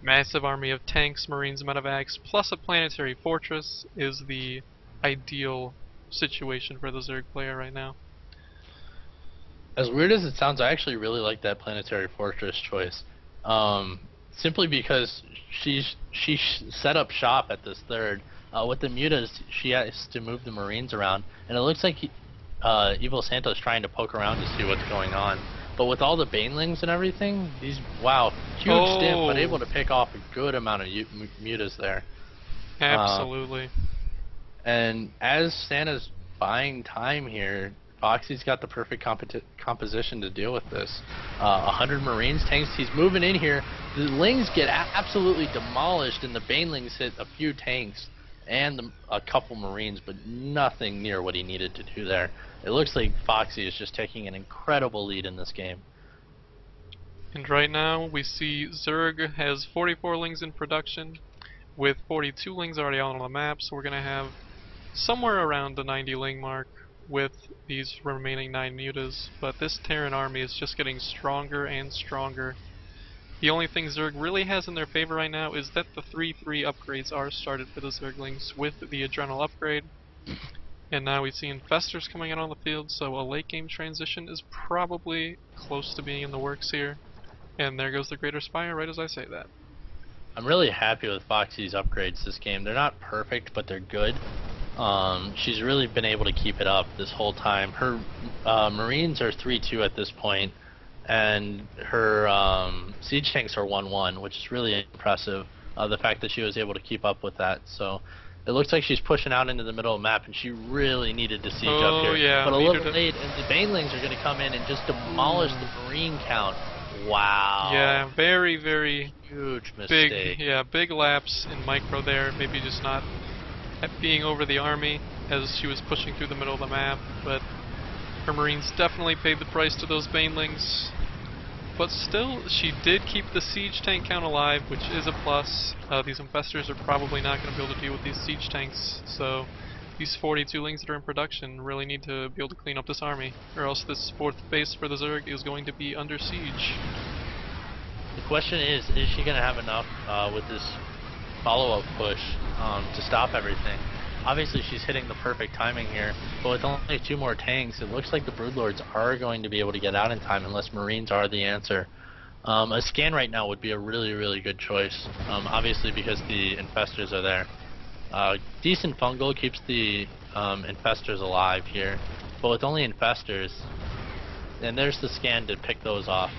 massive army of tanks, Marines, medevacs, plus a planetary fortress is the ideal situation for the Zerg player right now. As weird as it sounds, I actually really like that planetary fortress choice. Simply because she set up shop at this third. With the mutas, she has to move the Marines around, and it looks like Evil Santa is trying to poke around to see what's going on. But with all the Banelings and everything, these, wow, huge stim, but able to pick off a good amount of mutas there. Absolutely. And as Santa's buying time here, Foxy's got the perfect composition to deal with this. 100 Marines, tanks, he's moving in here. The Lings get absolutely demolished, and the Banelings hit a few tanks and a couple Marines, but nothing near what he needed to do there. It looks like Foxy is just taking an incredible lead in this game. And right now we see Zerg has 44 Lings in production, with 42 Lings already out on the map, so we're going to have somewhere around the 90 Ling mark with these remaining 9 mutas, but this Terran army is just getting stronger and stronger. The only thing Zerg really has in their favor right now is that the 3-3 upgrades are started for the Zerglings with the Adrenal upgrade. And now we see Infestors coming out on the field, so a late game transition is probably close to being in the works here. And there goes the Greater Spire right as I say that. I'm really happy with Foxy's upgrades this game. They're not perfect, but they're good. She's really been able to keep it up this whole time. Her Marines are 3-2 at this point, and her siege tanks are 1-1, which is really impressive. The fact that she was able to keep up with that. So it looks like she's pushing out into the middle of the map, and she really needed to siege up here. Yeah, but a little late, and the Banelings are going to come in and just demolish the Marine count. Wow. Yeah, very, very huge mistake. Big lapse in micro there. Maybe just not being over the army as she was pushing through the middle of the map, but her Marines definitely paid the price to those Banelings. But still, she did keep the siege tank count alive, which is a plus. These Infestors are probably not going to be able to deal with these siege tanks, so These 42 lings that are in production really need to be able to clean up this army, or else this 4th base for the Zerg is going to be under siege. The question is she going to have enough with this follow-up push to stop everything? Obviously she's hitting the perfect timing here, but with only 2 more tanks, it looks like the Broodlords are going to be able to get out in time unless Marines are the answer. A scan right now would be a really, really good choice, obviously because the infestors are there. Decent fungal keeps the infestors alive here, but with only infestors, and there's the scan to pick those off.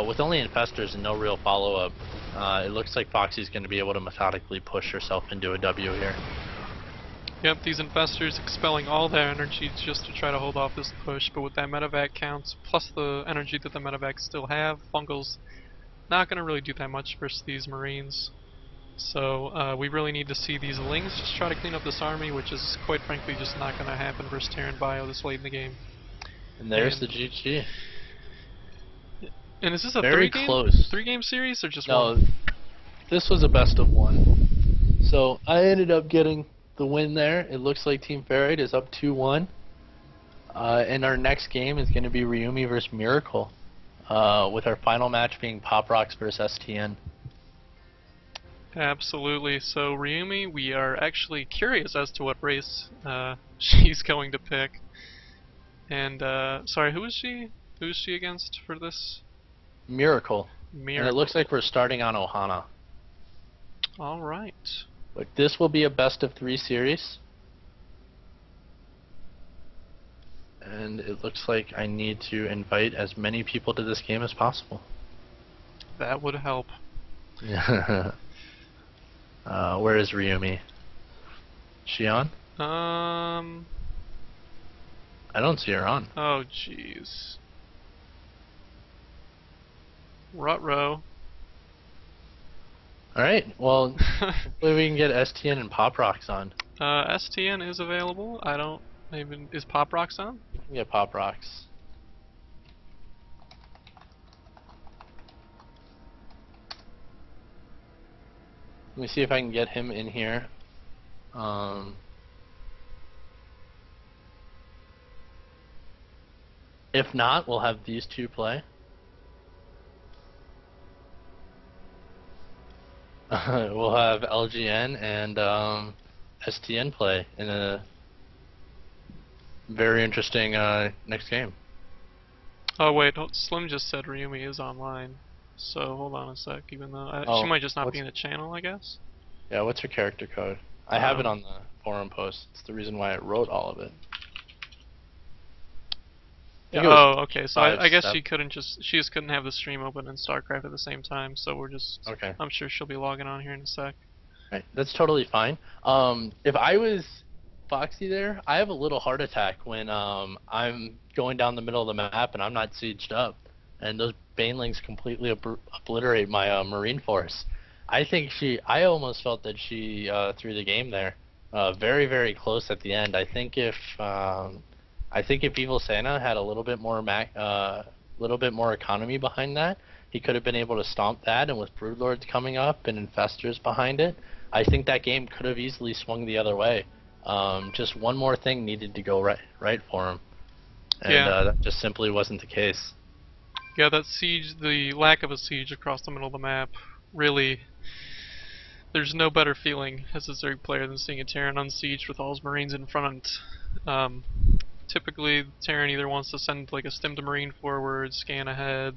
With only infestors and no real follow-up, it looks like Foxy's going to be able to methodically push herself into a W here. Yep, these infestors expelling all their energy just to try to hold off this push, but with that medevac count, plus the energy that the medevacs still have, fungal's not going to really do that much versus these Marines. So we really need to see these Lings just try to clean up this army, which is quite frankly just not going to happen versus Terran Bio this late in the game. And there's the GG. And is this a very 3-game series or just one? No, this was a best of 1. So I ended up getting the win there. It looks like Team Ferrite is up 2-1. And our next game is going to be Ryumi versus Miracle, with our final match being Pop Rocks versus STN. Absolutely. So Ryumi, we are actually curious as to what race she's going to pick. And sorry, who is she? Who is she against for this? Miracle. And it looks like we're starting on Ohana. All right. But this will be a best of 3 series. And it looks like I need to invite as many people to this game as possible. That would help. Where is Ryumi? She on? I don't see her on. Oh, jeez. Ruh-roh. Alright, well, hopefully we can get STN and Pop Rocks on. STN is available. I don't even... Is Pop Rocks on? You can get Pop Rocks. Let me see if I can get him in here. If not, we'll have these 2 play. We'll have LGN and STN play in a very interesting next game. Oh wait, Slim just said Ryumi is online. So hold on a sec, even though she might just not be in the channel, I guess. Yeah, what's her character code? I have it on the forum post. It's the reason why I wrote all of it. Oh, okay. So I guess she just couldn't have the stream open and StarCraft at the same time. So we're just. Okay. I'm sure she'll be logging on here in a sec. Right, that's totally fine. If I was Foxy there, I have a little heart attack when I'm going down the middle of the map and I'm not sieged up, and those banelings completely obliterate my Marine force. I almost felt that she threw the game there. Very, very close at the end. I think if Evil Santa had a little bit more economy behind that, he could have been able to stomp that, and with Broodlords coming up and Infestors behind it, I think that game could have easily swung the other way. Just one more thing needed to go right for him, and that just simply wasn't the case. Yeah, that siege, the lack of a siege across the middle of the map, really, there's no better feeling as a Zerg player than seeing a Terran unsieged with all his Marines in front. Typically, Terran either wants to send like a stim to Marine forward, scan ahead,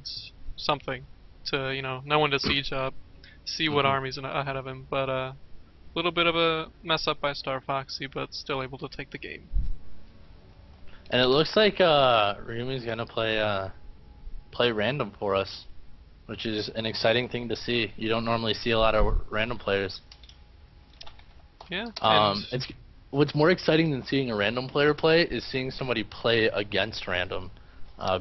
something to, no one to siege up, see what army's ahead of him. But a little bit of a mess up by Star Foxy, but still able to take the game. And it looks like Ryumi's gonna play random for us, which is an exciting thing to see. You don't normally see a lot of random players. Yeah. What's more exciting than seeing a random player play is seeing somebody play against random,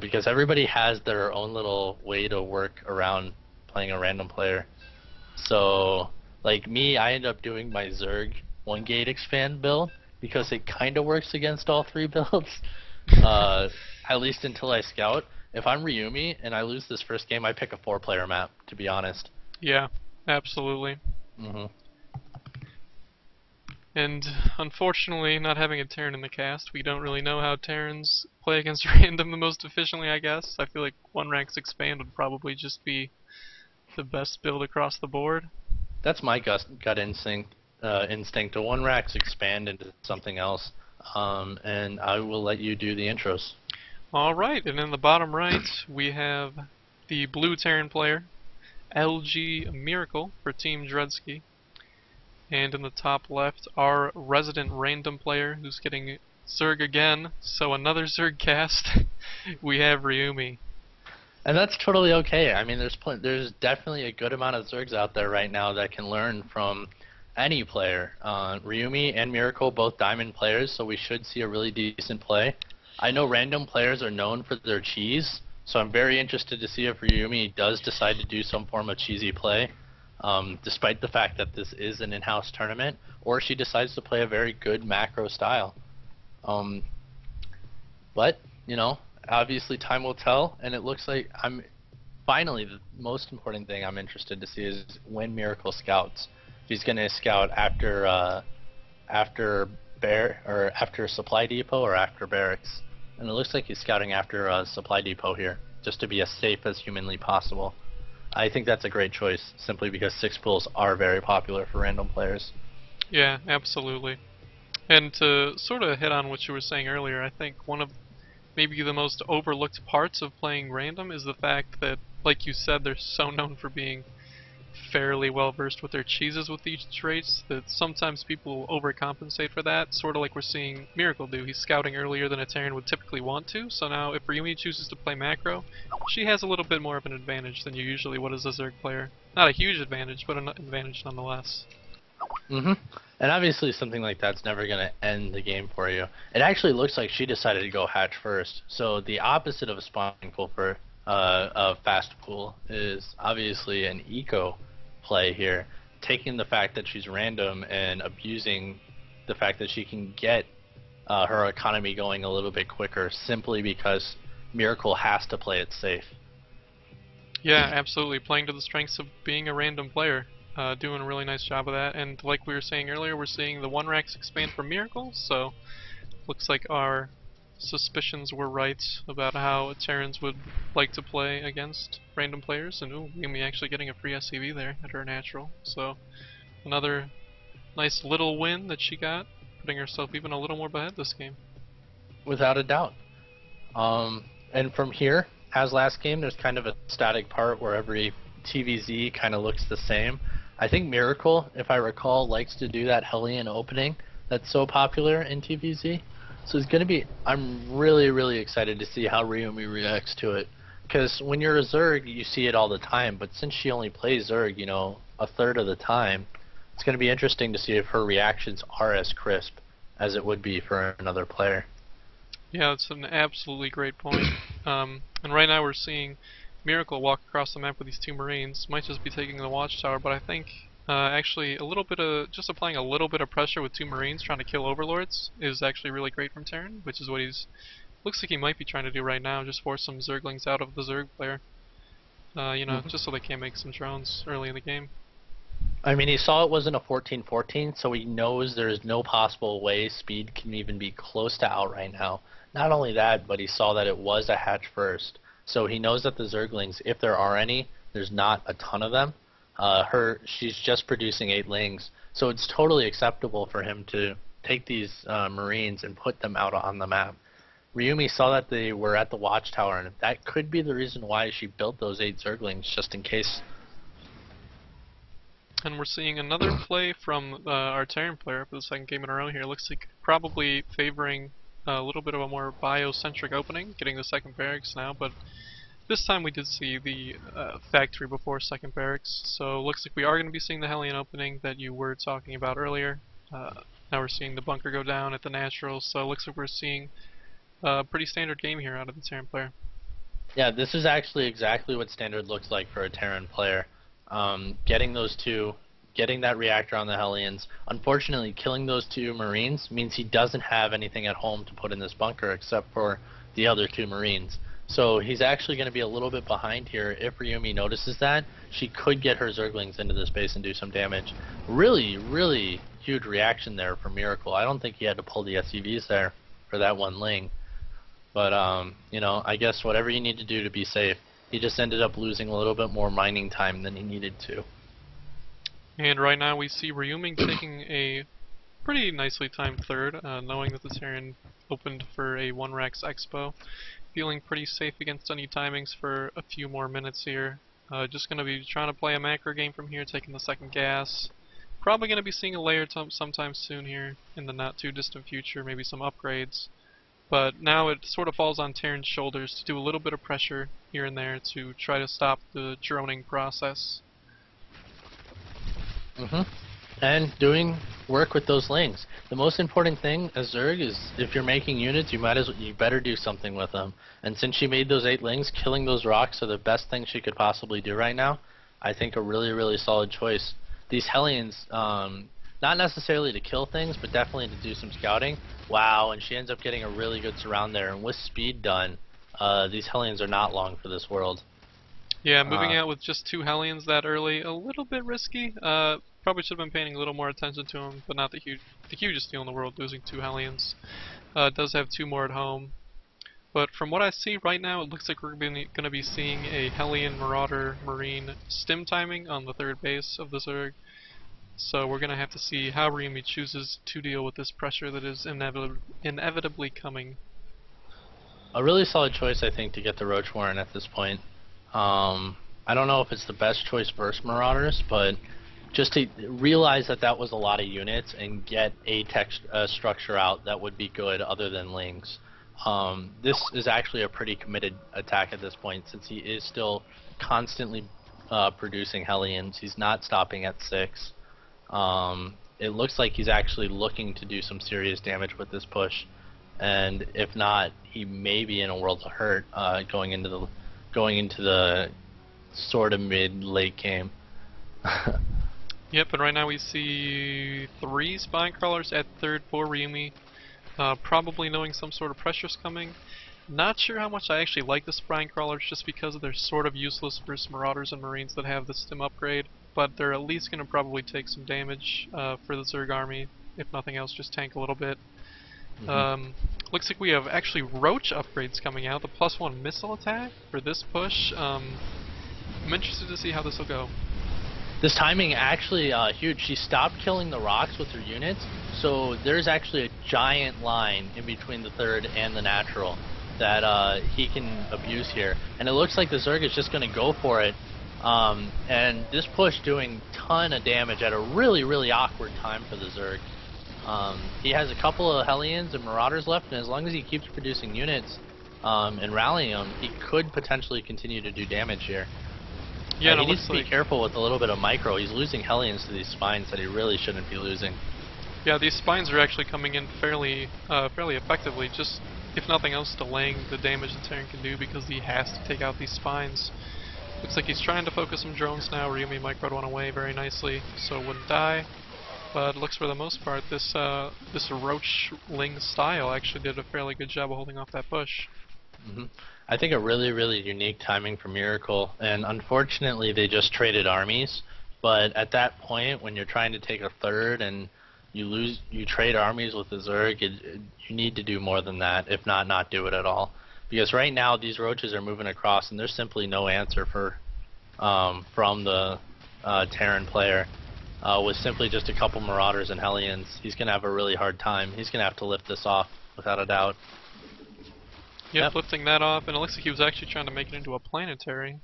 because everybody has their own little way to work around playing a random player. So, like me, I end up doing my Zerg 1-gate expand build because it kind of works against all 3 builds, at least until I scout. If I'm Ryumi and I lose this first game, I pick a 4-player map, to be honest. Yeah, absolutely. And unfortunately, not having a Terran in the cast, we don't really know how Terrans play against random the most efficiently, I guess. I feel like one ranks expand would probably just be the best build across the board. That's my gut instinct to one racks expand into something else. And I will let you do the intros. Alright, and in the bottom right, we have the blue Terran player, LG Miracle for Team Dreadski. And in the top left, our resident random player who's getting Zerg again, so another Zerg cast. We have Ryumi. And that's totally okay. I mean, there's definitely a good amount of Zergs out there right now that can learn from any player. Ryumi and Miracle, both diamond players, so we should see a really decent play. I know random players are known for their cheese, so I'm very interested to see if Ryumi does decide to do some form of cheesy play, despite the fact that this is an in-house tournament, or she decides to play a very good macro style. But, you know, obviously time will tell, and it looks like finally the most important thing I'm interested to see is when Miracle scouts. If he's going to scout after Supply Depot or after Barracks. And it looks like he's scouting after Supply Depot here, just to be as safe as humanly possible. I think that's a great choice, simply because 6 pools are very popular for random players. Yeah, absolutely. And to sort of hit on what you were saying earlier, I think one of maybe the most overlooked parts of playing random is the fact that, like you said, they're so known for being fairly well versed with their cheeses with each traits that sometimes people overcompensate for that, sort of like we're seeing Miracle do. He's scouting earlier than a Terran would typically want to, so now if Ryumi chooses to play macro, she has a little bit more of an advantage than you usually would as a Zerg player. Not a huge advantage, but an advantage nonetheless. And obviously something like that's never going to end the game for you. It actually looks like she decided to go hatch first, so the opposite of a spawning pool for a fast pool is obviously an eco play here, taking the fact that she's random and abusing the fact that she can get her economy going a little bit quicker simply because Miracle has to play it safe. Yeah, absolutely. Playing to the strengths of being a random player. Doing a really nice job of that. And like we were saying earlier, we're seeing the 1 racks expand for Miracle, so looks like our suspicions were right about how Terrans would like to play against random players. And ooh, Yumi actually getting a free SCV there at her natural. So another nice little win that she got, putting herself even a little more ahead this game. Without a doubt. And from here, as last game, there's kind of a static part where every TVZ kind of looks the same. I think Miracle, if I recall, likes to do that Hellion opening that's so popular in TVZ. So it's going to be, I'm really, really excited to see how Ryumi reacts to it. Because when you're a Zerg, you see it all the time, but since she only plays Zerg, you know, a third of the time, it's going to be interesting to see if her reactions are as crisp as it would be for another player. Yeah, it's an absolutely great point. And right now we're seeing Miracle walk across the map with these 2 Marines. Might just be taking the watchtower, but I think actually a little bit of just applying a little bit of pressure with 2 Marines trying to kill Overlords is actually really great from Terran, which is what he's looks like he might be trying to do right now. Just force some Zerglings out of the Zerg player. You know, just so they can't make some drones early in the game. I mean, he saw it wasn't a 14-14, so he knows there's no possible way speed can even be close to out right now. Not only that, but he saw that it was a hatch first. So he knows that the Zerglings, if there are any, there's not a ton of them. She's just producing 8 lings, so it's totally acceptable for him to take these Marines and put them out on the map. Ryumi saw that they were at the watchtower, and that could be the reason why she built those 8 Zerglings, just in case. And we're seeing another play from our Terran player for the second game in a row here. Looks like probably favoring a little bit of a more biocentric opening, getting the second barracks now, but this time we did see the factory before second barracks, so looks like we are going to be seeing the Hellion opening that you were talking about earlier. Now we're seeing the bunker go down at the natural, so it looks like we're seeing a pretty standard game here out of the Terran player. Yeah, this is actually exactly what standard looks like for a Terran player. Getting that reactor on the Hellions. Unfortunately, killing those 2 Marines means he doesn't have anything at home to put in this bunker except for the other 2 Marines. So he's actually going to be a little bit behind here. If Ryumi notices that, she could get her Zerglings into this base and do some damage. Really, really huge reaction there for Miracle. I don't think he had to pull the SCVs there for that one Ling. But, you know, I guess whatever you need to do to be safe. He just ended up losing a little bit more mining time than he needed to. And right now we see Ryuming taking a pretty nicely timed third, knowing that the Terran opened for a 1-Rax Expo. Feeling pretty safe against any timings for a few more minutes here. Just going to be trying to play a macro game from here, taking the second gas. Probably going to be seeing a layer sometime soon here in the not too distant future, maybe some upgrades. But now it sort of falls on Terran's shoulders to do a little bit of pressure here and there to try to stop the droning process. And doing work with those Lings. The most important thing as Zerg is if you're making units, you better do something with them. And since she made those 8 Lings, killing those rocks are the best thing she could possibly do right now. I think a really, really solid choice. These Hellions, not necessarily to kill things, but definitely to do some scouting. Wow, and she ends up getting a really good surround there. And with speed done, these Hellions are not long for this world. Yeah, moving out with just 2 Hellions that early, a little bit risky. Probably should have been paying a little more attention to him, but not the hugest deal in the world losing 2 Hellions. Does have 2 more at home. But from what I see right now, it looks like we're going to be seeing a Hellion Marauder Marine stim timing on the 3rd base of the Zerg. So we're going to have to see how Ryumi chooses to deal with this pressure that is inevitably coming. A really solid choice, I think, to get the Roach Warren at this point. I don't know if it's the best choice versus Marauders, but just to realize that that was a lot of units and get a structure out that would be good other than Lings. This is actually a pretty committed attack at this point since he is still constantly producing Hellions. He's not stopping at 6. It looks like he's actually looking to do some serious damage with this push, and if not, he may be in a world of hurt going into the sort of mid-late game. Yep, and right now we see 3 Spine Crawlers at 3rd for Ryumi, probably knowing some sort of pressure's coming. Not sure how much I actually like the Spine Crawlers just because they're sort of useless versus Marauders and Marines that have the stim upgrade, but they're at least going to probably take some damage for the Zerg army, if nothing else, just tank a little bit. Looks like we have actually Roach upgrades coming out, the +1 missile attack for this push. I'm interested to see how this will go. This timing actually huge. She stopped killing the rocks with her units, so there's actually a giant line in between the 3rd and the natural that he can abuse here. And it looks like the Zerg is just going to go for it. And this push doing ton of damage at a really, really awkward time for the Zerg. He has a couple of Hellions and Marauders left, and as long as he keeps producing units and rallying them, he could potentially continue to do damage here. Yeah, he needs to be careful with a little bit of micro. He's losing Hellions to these spines that he really shouldn't be losing. Yeah, these spines are actually coming in fairly effectively, just if nothing else delaying the damage that Terran can do because he has to take out these spines. Looks like he's trying to focus some drones now. Ryumi microed one away very nicely, so it wouldn't die. But it looks for the most part this Roach Ling style actually did a fairly good job of holding off that push. I think a really, really unique timing for Miracle, and unfortunately they just traded armies, but at that point when you're trying to take a 3rd and you trade armies with the Zerg, you need to do more than that, if not do it at all. Because right now these Roaches are moving across and there's simply no answer from the Terran player. With simply just a couple Marauders and Hellions, he's going to have a really hard time. He's going to have to lift this off, without a doubt. Yep, lifting that off, and it looks like he was actually trying to make it into a planetary.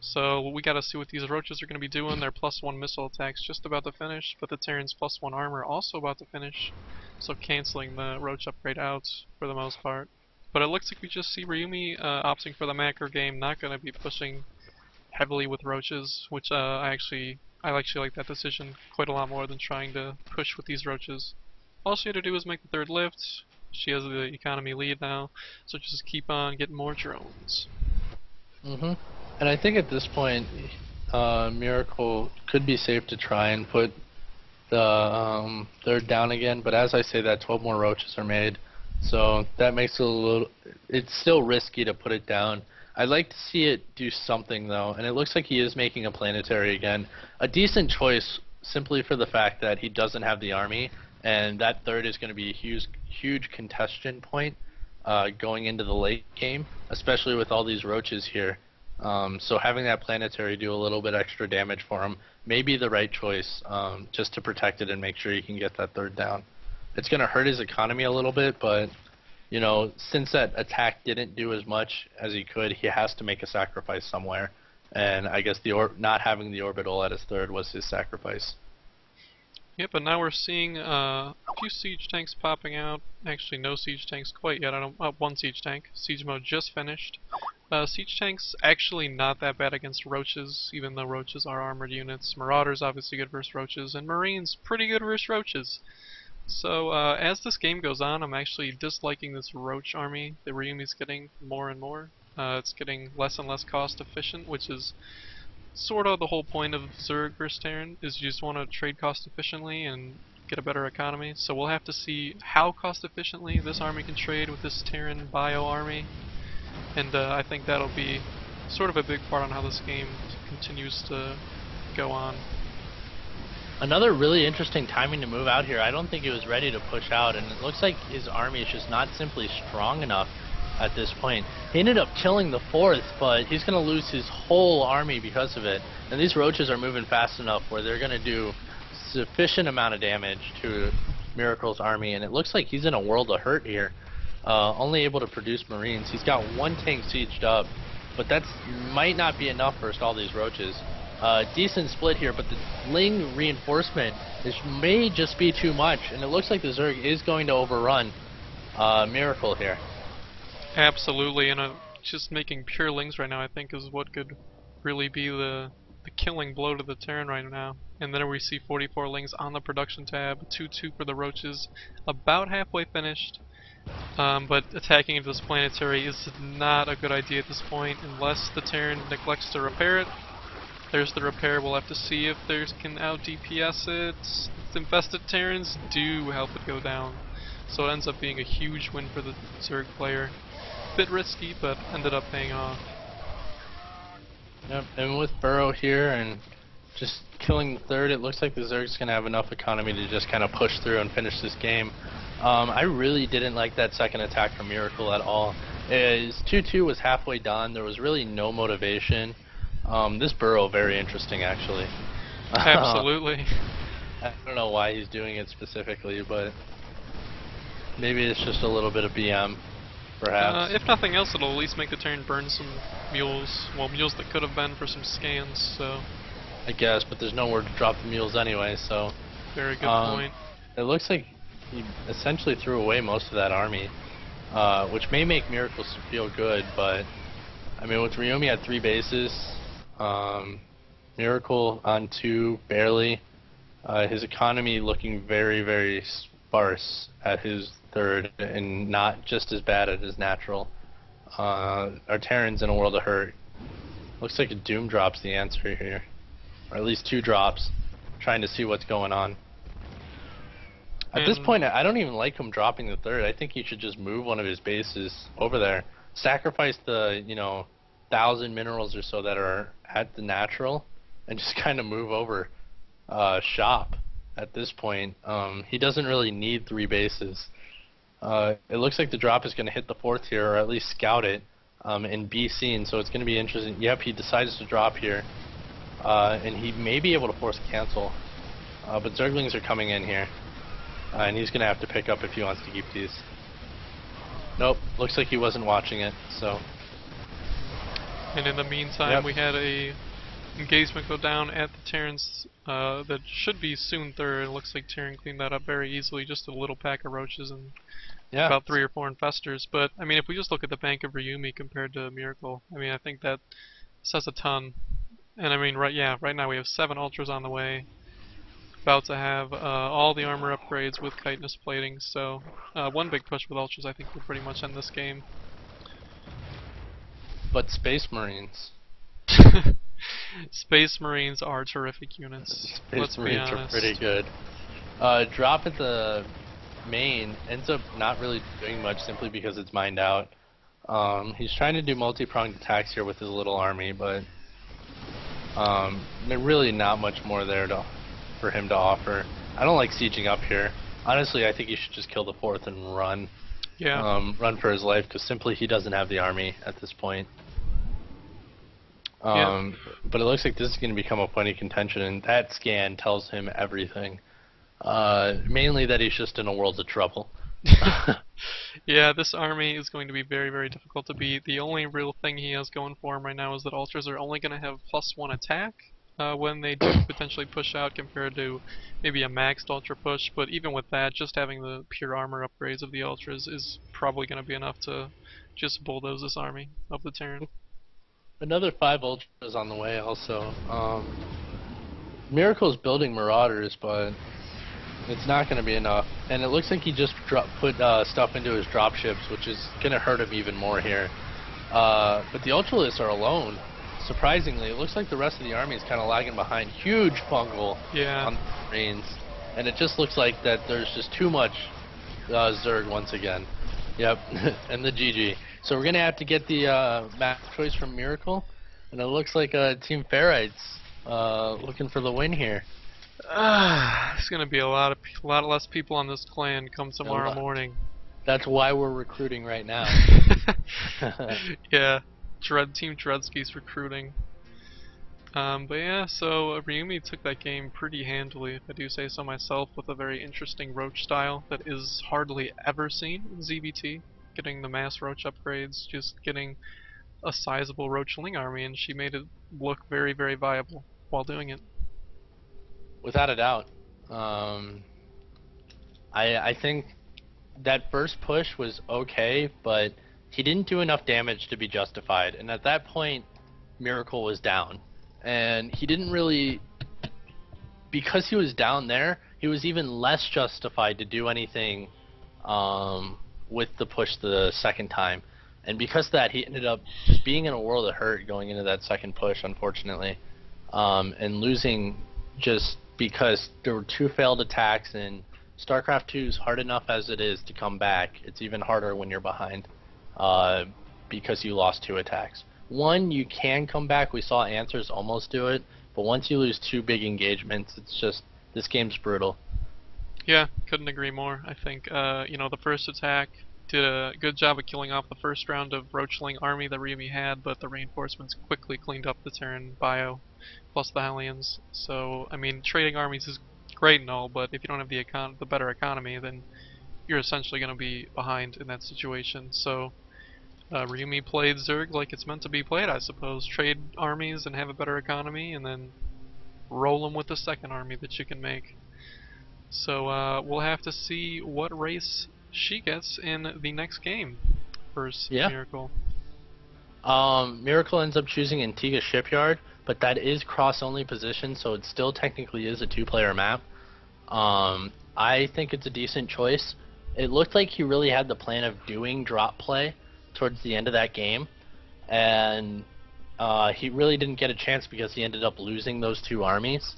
So we gotta see what these Roaches are going to be doing. Their +1 missile attack's just about to finish, but the Terran's +1 armor also about to finish, so canceling the Roach upgrade out for the most part. But it looks like we just see Ryumi opting for the macro game, not going to be pushing heavily with Roaches, which I actually like that decision quite a lot more than trying to push with these Roaches. All she had to do was make the 3rd lift. She has the economy lead now, so just keep on getting more drones. And I think at this point, Miracle could be safe to try and put the 3rd down again, but as I say that, 12 more Roaches are made, so that makes it a little... It's still risky to put it down. I'd like to see it do something though, and it looks like he is making a planetary again. A decent choice simply for the fact that he doesn't have the army, and that third is going to be a huge contestion point going into the late game, especially with all these roaches here. So having that planetary do a little bit extra damage for him may be the right choice, just to protect it and make sure he can get that third down. It's going to hurt his economy a little bit, but you know, since that attack didn't do as much as he could, he has to make a sacrifice somewhere. And I guess not having the orbital at his third was his sacrifice. Yep, but now we're seeing a few siege tanks popping out. Actually, no siege tanks quite yet. One siege tank. Siege mode just finished. Siege tanks actually not that bad against roaches, even though roaches are armored units. Marauders obviously good versus roaches, and Marines pretty good versus roaches. So as this game goes on, I'm actually disliking this roach army that Ryumi's getting more and more. It's getting less and less cost efficient, which is sort of the whole point of Zerg versus Terran, is you just want to trade cost efficiently and get a better economy. So we'll have to see how cost efficiently this army can trade with this Terran bio army, and I think that'll be sort of a big part on how this game continues to go on. Another really interesting timing to move out here. I don't think he was ready to push out, and it looks like his army is just not simply strong enough at this point. He ended up killing the fourth, but he's going to lose his whole army because of it. And these roaches are moving fast enough where they're going to do sufficient amount of damage to Miracle's army, and it looks like he's in a world of hurt here. Only able to produce Marines. He's got one tank sieged up, but that might not be enough for all these roaches. Decent split here, but the Ling reinforcement may just be too much, and it looks like the Zerg is going to overrun Miracle here. Absolutely, and just making pure Lings right now I think is what could really be the killing blow to the Terran right now. And then we see 44 Lings on the production tab, 2-2 for the roaches, about halfway finished. But attacking into this planetary is not a good idea at this point unless the Terran neglects to repair it. There's the repair. We'll have to see if they can out DPS it. The infested Terrans do help it go down, so it ends up being a huge win for the Zerg player. Bit risky, but ended up paying off. Yep, and with Burrow here and just killing the third, it looks like the Zerg's going to have enough economy to just kind of push through and finish this game. I really didn't like that second attack from Miracle at all. His 2-2 was halfway done. There was really no motivation. This Burrow, very interesting actually. Absolutely. I don't know why he's doing it specifically, but maybe it's just a little bit of BM, perhaps. If nothing else, it'll at least make the Terran burn some mules. Well, mules that could have been for some scans, so. I guess, but there's nowhere to drop the mules anyway, so. Very good point. It looks like he essentially threw away most of that army, which may make Miracles feel good, but I mean, with Ryumi at 3 bases, Miracle on 2, barely. His economy looking very, very sparse at his third, and not just as bad as his natural. Our Terran's in a world of hurt. Looks like a Doom drop's the answer here, or at least 2 drops, trying to see what's going on. At this point, I don't even like him dropping the third. I think he should just move one of his bases over there, sacrifice the 1,000 minerals or so that are at the natural, and just kind of move over shop at this point. He doesn't really need 3 bases. It looks like the drop is going to hit the fourth here, or at least scout it, and be seen, so it's going to be interesting. Yep, he decides to drop here, and he may be able to force cancel, but Zerglings are coming in here, and he's going to have to pick up if he wants to keep these. Nope, looks like he wasn't watching it, so. And in the meantime, Yep. we had a engagement go down at the Terrans that should be soon third. It looks like Terran cleaned that up very easily, just a little pack of roaches and about 3 or 4 infestors. But I mean, if we just look at the bank of Ryumi compared to Miracle, I mean, I think that says a ton. And I mean, right now we have 7 ultras on the way, about to have all the armor upgrades with chitinous plating. So one big push with ultras, I think, will pretty much end this game. But Space Marines. Space Marines are terrific units. Space Marines are pretty good. Drop at the main ends up not really doing much simply because it's mined out. He's trying to do multi-pronged attacks here with his little army, but really not much more there to for him to offer. I don't like sieging up here. Honestly, I think he should just kill the 4th and run. Yeah. Run for his life, because simply he doesn't have the army at this point. Yeah. But it looks like this is going to become a point of contention, and that scan tells him everything. Mainly that he's just in a world of trouble. Yeah, this army is going to be very, very difficult to beat. The only real thing he has going for him right now is that ultras are only going to have +1 attack when they do potentially push out compared to maybe a maxed ultra push. But even with that, just having the pure armor upgrades of the ultras is probably going to be enough to just bulldoze this army of the Terran. Another 5 ultras on the way also. Miracle's building Marauders, but it's not going to be enough. And it looks like he just put stuff into his dropships, which is going to hurt him even more here. But the Ultralists are alone. Surprisingly, it looks like the rest of the army is kind of lagging behind. Huge fungal on the Marines. And it just looks like that there's just too much Zerg once again. Yep, and the GG. So we're going to have to get the map choice from Miracle. And it looks like Team Ferrite's looking for the win here. There's gonna be a lot less people on this clan come tomorrow morning. That's why we're recruiting right now. Yeah, Team Dreadski's recruiting. But yeah, so Ryumi took that game pretty handily, if I do say so myself, with a very interesting Roach style that is hardly ever seen in ZBT. Getting the mass Roach upgrades, just getting a sizable Roachling army, and she made it look very, very viable while doing it. Without a doubt. I think that first push was okay, but he didn't do enough damage to be justified. And at that point, Miracle was down. And he didn't really... Because he was down there, he was even less justified to do anything with the push the second time. And because of that, he ended up just being in a world of hurt going into that second push, unfortunately. And losing just because there were 2 failed attacks, and StarCraft 2 is hard enough as it is to come back. It's even harder when you're behind because you lost 2 attacks. 1, you can come back. We saw Answers almost do it, but once you lose 2 big engagements, it's just, this game's brutal. Yeah, couldn't agree more. I think, you know, the first attack did a good job of killing off the first round of Roachling army that Ryumi had, but the reinforcements quickly cleaned up the Terran bio, plus the Hellions. So, I mean, trading armies is great and all, but if you don't have the better economy, then you're essentially going to be behind in that situation. So, Ryumi played Zerg like it's meant to be played, I suppose. Trade armies and have a better economy, and then roll them with the second army that you can make. So, we'll have to see what race she gets in the next game versus Miracle. Miracle ends up choosing Antigua Shipyard, but that is cross-only position, so it still technically is a 2-player map. I think it's a decent choice. It looked like he really had the plan of doing drop play towards the end of that game, and he really didn't get a chance because he ended up losing those 2 armies.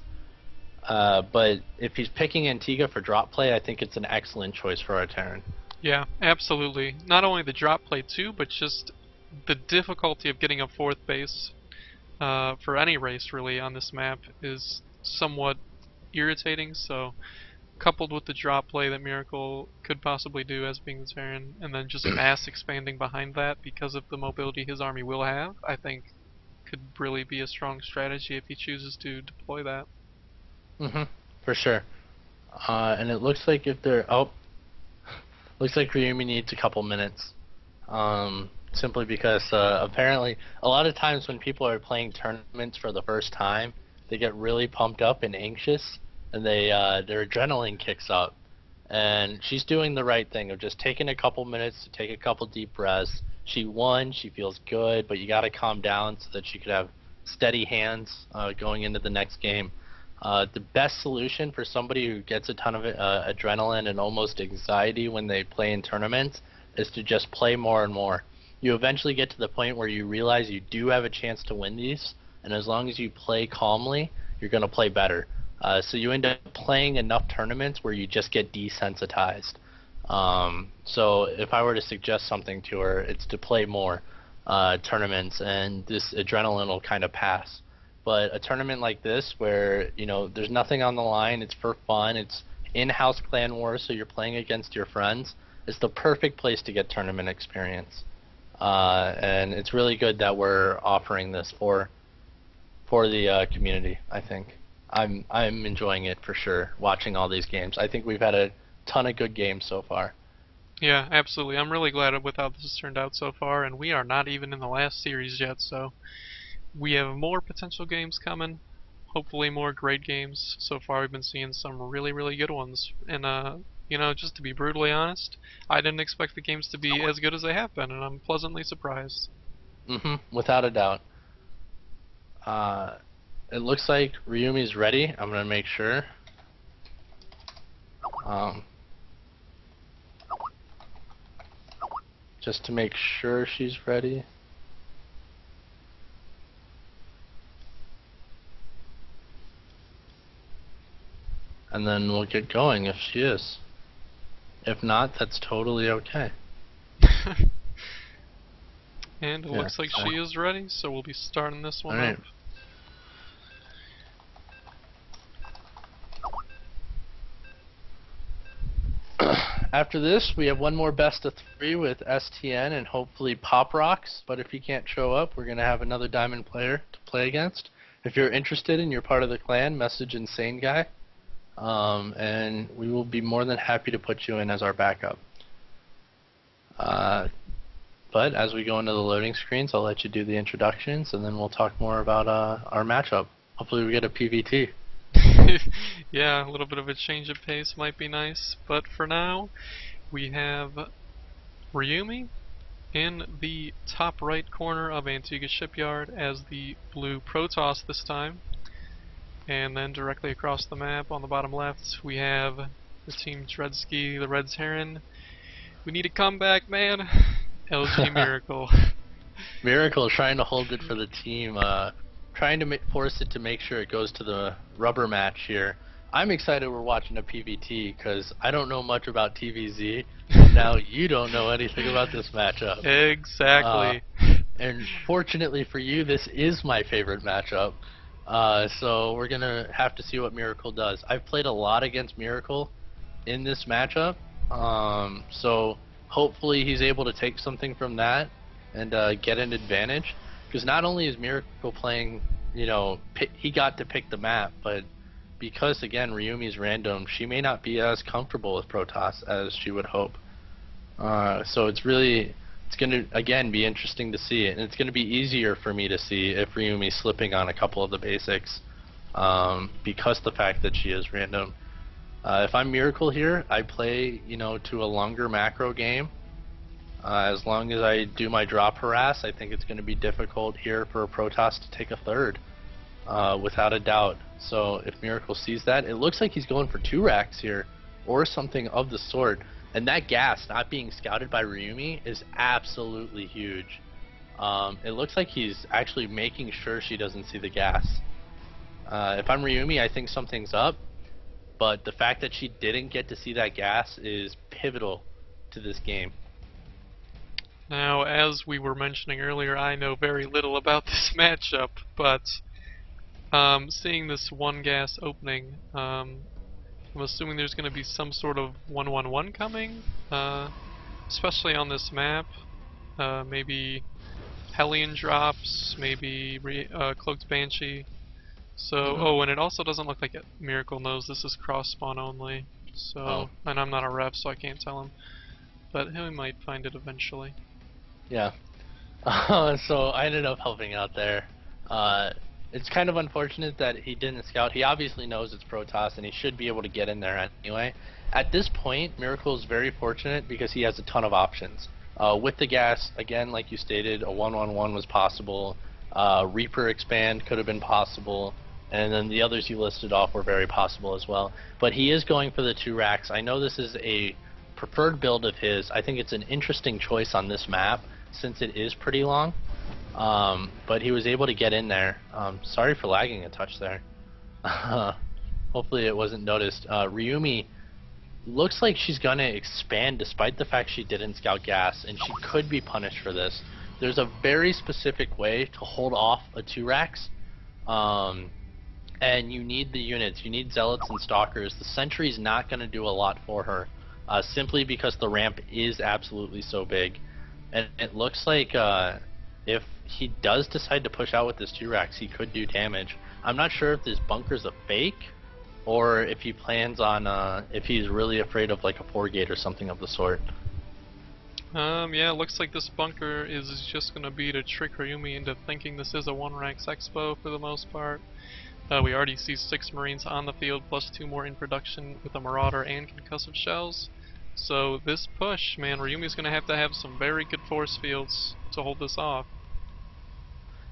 But if he's picking Antigua for drop play, I think it's an excellent choice for our Terran. Yeah, absolutely. Not only the drop play too, but just the difficulty of getting a 4th base for any race really on this map is somewhat irritating. So, coupled with the drop play that Miracle could possibly do as being the Terran, and then just mass expanding behind that because of the mobility his army will have, I think could really be a strong strategy if he chooses to deploy that. For sure. And it looks like if they're... looks like Ryumi needs a couple minutes. Simply because apparently a lot of times when people are playing tournaments for the first time, they get really pumped up and anxious, and their adrenaline kicks up. And she's doing the right thing of just taking a couple minutes to take a couple deep breaths. She won, she feels good, but you gotta calm down so that she could have steady hands going into the next game. The best solution for somebody who gets a ton of adrenaline and almost anxiety when they play in tournaments is to just play more and more. You eventually get to the point where you realize you do have a chance to win these, and as long as you play calmly, you're going to play better. So you end up playing enough tournaments where you just get desensitized. So if I were to suggest something to her, it's to play more tournaments, and this adrenaline will kind of pass. but a tournament like this where, you know, there's nothing on the line, it's for fun, it's in-house clan wars, so you're playing against your friends, it's the perfect place to get tournament experience. And it's really good that we're offering this for the community, I think. I'm enjoying it for sure, watching all these games. I think we've had a ton of good games so far. Yeah, absolutely. I'm really glad with how this has turned out so far, and we are not even in the last series yet, so we have more potential games coming. Hopefully more great games. So far we've been seeing some really, really good ones. And you know, just to be brutally honest, I didn't expect the games to be as good as they have been, and I'm pleasantly surprised. Without a doubt. It looks like Ryumi's ready. I'm gonna make sure. Um, just to make sure she's ready. And then we'll get going if she is. If not, that's totally okay. And it Yeah, looks like so- she is ready, so we'll be starting this one Alright. up. After this, we have one more best of 3 with STN and hopefully Pop Rocks. But if he can't show up, we're going to have another Diamond player to play against. If you're interested and you're part of the clan, message Insane Guy. And we will be more than happy to put you in as our backup. But as we go into the loading screens, I'll let you do the introductions, and then we'll talk more about our matchup. Hopefully we get a PVT. Yeah, a little bit of a change of pace might be nice, but for now, we have Ryumi in the top right corner of Antigua Shipyard as the blue Protoss this time. And then directly across the map on the bottom left, we have the Team Dreadski, the Reds Heron. We need a comeback, man! LG Miracle. Miracle trying to hold it for the team, trying to force it to make sure it goes to the rubber match here. I'm excited we're watching a PVT because I don't know much about TVZ. Now you don't know anything about this matchup. Exactly. And fortunately for you, this is my favorite matchup. So we're going to have to see what Miracle does. I've played a lot against Miracle in this matchup. So hopefully he's able to take something from that and get an advantage. Because not only is Miracle playing, you know, he got to pick the map, but because, again, Ryumi's random, she may not be as comfortable with Protoss as she would hope. So it's going to, again, be interesting to see. And it's going to be easier for me to see if Ryumi's slipping on a couple of the basics because the fact that she is random. If I'm Miracle here, I play, you know, to a longer macro game. As long as I do my drop harass, I think it's going to be difficult here for a Protoss to take a third, without a doubt. So if Miracle sees that, it looks like he's going for 2 racks here, or something of the sort. And that gas not being scouted by Ryumi is absolutely huge. It looks like he's actually making sure she doesn't see the gas. If I'm Ryumi, I think something's up, but the fact that she didn't get to see that gas is pivotal to this game. Now, as we were mentioning earlier, I know very little about this matchup, but seeing this one gas opening, I'm assuming there's going to be some sort of 1-1-1 coming, especially on this map. Maybe Hellion drops, maybe Cloaked Banshee. So, oh, and it also doesn't look like Miracle knows this is cross spawn only. So, and I'm not a ref, so I can't tell him. But he might find it eventually. Yeah. So I ended up helping out there. It's kind of unfortunate that he didn't scout. He obviously knows it's Protoss and he should be able to get in there anyway. At this point, Miracle is very fortunate because he has a ton of options. With the gas, again, like you stated, a 1-1-1 was possible. Reaper expand could have been possible. And then the others you listed off were very possible as well. But he is going for the 2 racks. I know this is a preferred build of his. I think it's an interesting choice on this map since it is pretty long. But he was able to get in there. Sorry for lagging a touch there. Hopefully it wasn't noticed. Ryumi looks like she's gonna expand despite the fact she didn't scout gas, and she could be punished for this. There's a very specific way to hold off a 2 racks. And you need the units. You need zealots and stalkers. The sentry's not going to do a lot for her, simply because the ramp is absolutely so big. And it looks like if he does decide to push out with this T-Rex, he could do damage. I'm not sure if this bunker's a fake, or if he plans on, if he's really afraid of like a 4-gate or something of the sort. Yeah, it looks like this bunker is just gonna be to trick Ryumi into thinking this is a 1-ranks expo for the most part. We already see 6 Marines on the field, plus 2 more in production with a Marauder and concussive shells. So this push, man, Ryumi's gonna have to have some very good force fields to hold this off.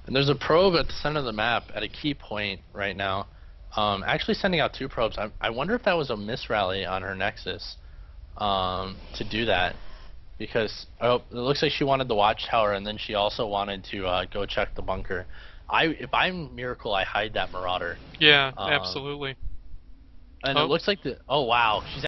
And there's a probe at the center of the map at a key point right now. Actually sending out 2 probes. I wonder if that was a misrally on her Nexus to do that. Because it looks like she wanted the watchtower, and then she also wanted to go check the bunker. If I'm Miracle, I hide that Marauder. Yeah, absolutely. And it looks like oh wow, she's